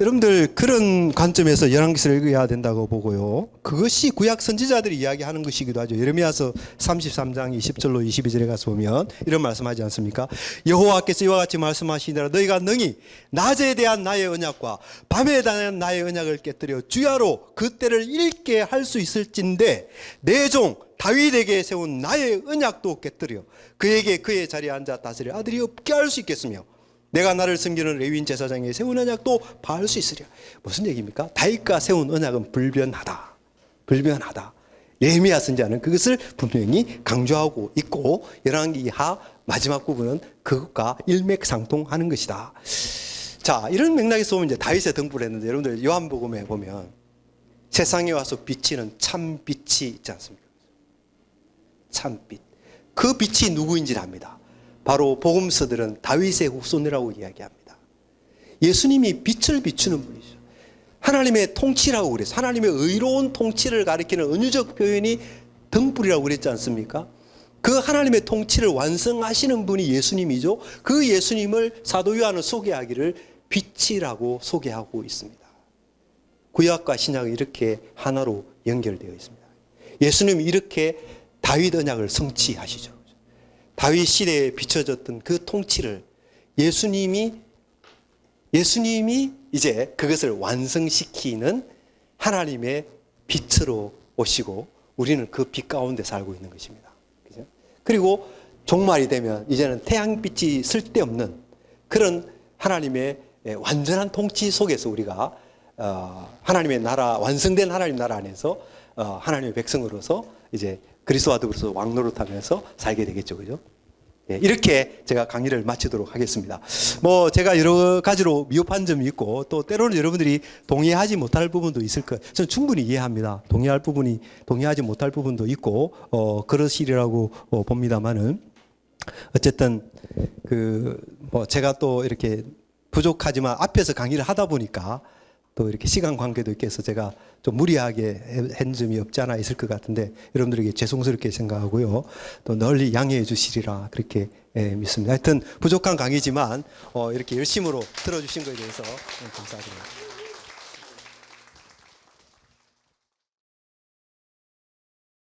여러분들 그런 관점에서 열왕기서를 읽어야 된다고 보고요. 그것이 구약 선지자들이 이야기하는 것이기도 하죠. 예레미야서 33장 20절로 22절에 가서 보면 이런 말씀하지 않습니까? 여호와께서 이와 같이 말씀하시니라 너희가 능히 낮에 대한 나의 언약과 밤에 대한 나의 언약을 깨뜨려 주야로 그 때를 읽게 할 수 있을진데 내 종 다윗에게 세운 나의 언약도 깨뜨려 그에게 그의 자리에 앉아 다스릴 아들이 없게 할 수 있겠으며 내가 나를 섬기는 레위인 제사장에 세운 언약도 파할 수 있으리라. 무슨 얘기입니까? 다윗과 세운 언약은 불변하다. 예레미야 선지자는 그것을 분명히 강조하고 있고 열왕기하 마지막 부분은 그것과 일맥상통하는 것이다. 자, 이런 맥락에서 보면 이제 다윗의 등불을 했는데 여러분들 요한복음에 보면 세상에 와서 비치는 참빛이 있지 않습니까? 참빛. 그 빛이 누구인지를 압니다. 바로 복음서들은 다윗의 후손이라고 이야기합니다. 예수님이 빛을 비추는 분이죠. 하나님의 통치라고 그랬어요. 하나님의 의로운 통치를 가리키는 은유적 표현이 등불이라고 그랬지 않습니까? 그 하나님의 통치를 완성하시는 분이 예수님이죠. 그 예수님을 사도 요한은 소개하기를 빛이라고 소개하고 있습니다. 구약과 신약이 이렇게 하나로 연결되어 있습니다. 예수님이 이렇게 다윗 언약을 성취하시죠. 다윗 시대에 비춰졌던 그 통치를 예수님이 이제 그것을 완성시키는 하나님의 빛으로 오시고 우리는 그 빛 가운데 살고 있는 것입니다. 그죠? 그리고 종말이 되면 이제는 태양빛이 쓸데없는 그런 하나님의 완전한 통치 속에서 우리가 하나님의 나라, 완성된 하나님 나라 안에서 하나님의 백성으로서 이제 그리스도와 더불어서 왕노릇하면서 살게 되겠죠. 그죠? 예, 이렇게 제가 강의를 마치도록 하겠습니다. 뭐 제가 여러 가지로 미흡한 점이 있고 또 때로는 여러분들이 동의하지 못할 부분도 있을 거예요. 저는 충분히 이해합니다. 동의하지 못할 부분도 있고 그러시리라고 봅니다만은 어쨌든 뭐 제가 또 이렇게 부족하지만 앞에서 강의를 하다 보니까 또 이렇게 시간 관계도 있게 해서 제가 좀 무리하게 한 점이 없지 않아 있을 것 같은데 여러분들에게 죄송스럽게 생각하고요. 또 널리 양해해 주시리라 그렇게 믿습니다. 하여튼 부족한 강의지만 이렇게 열심으로 들어주신 것에 대해서 감사드립니다.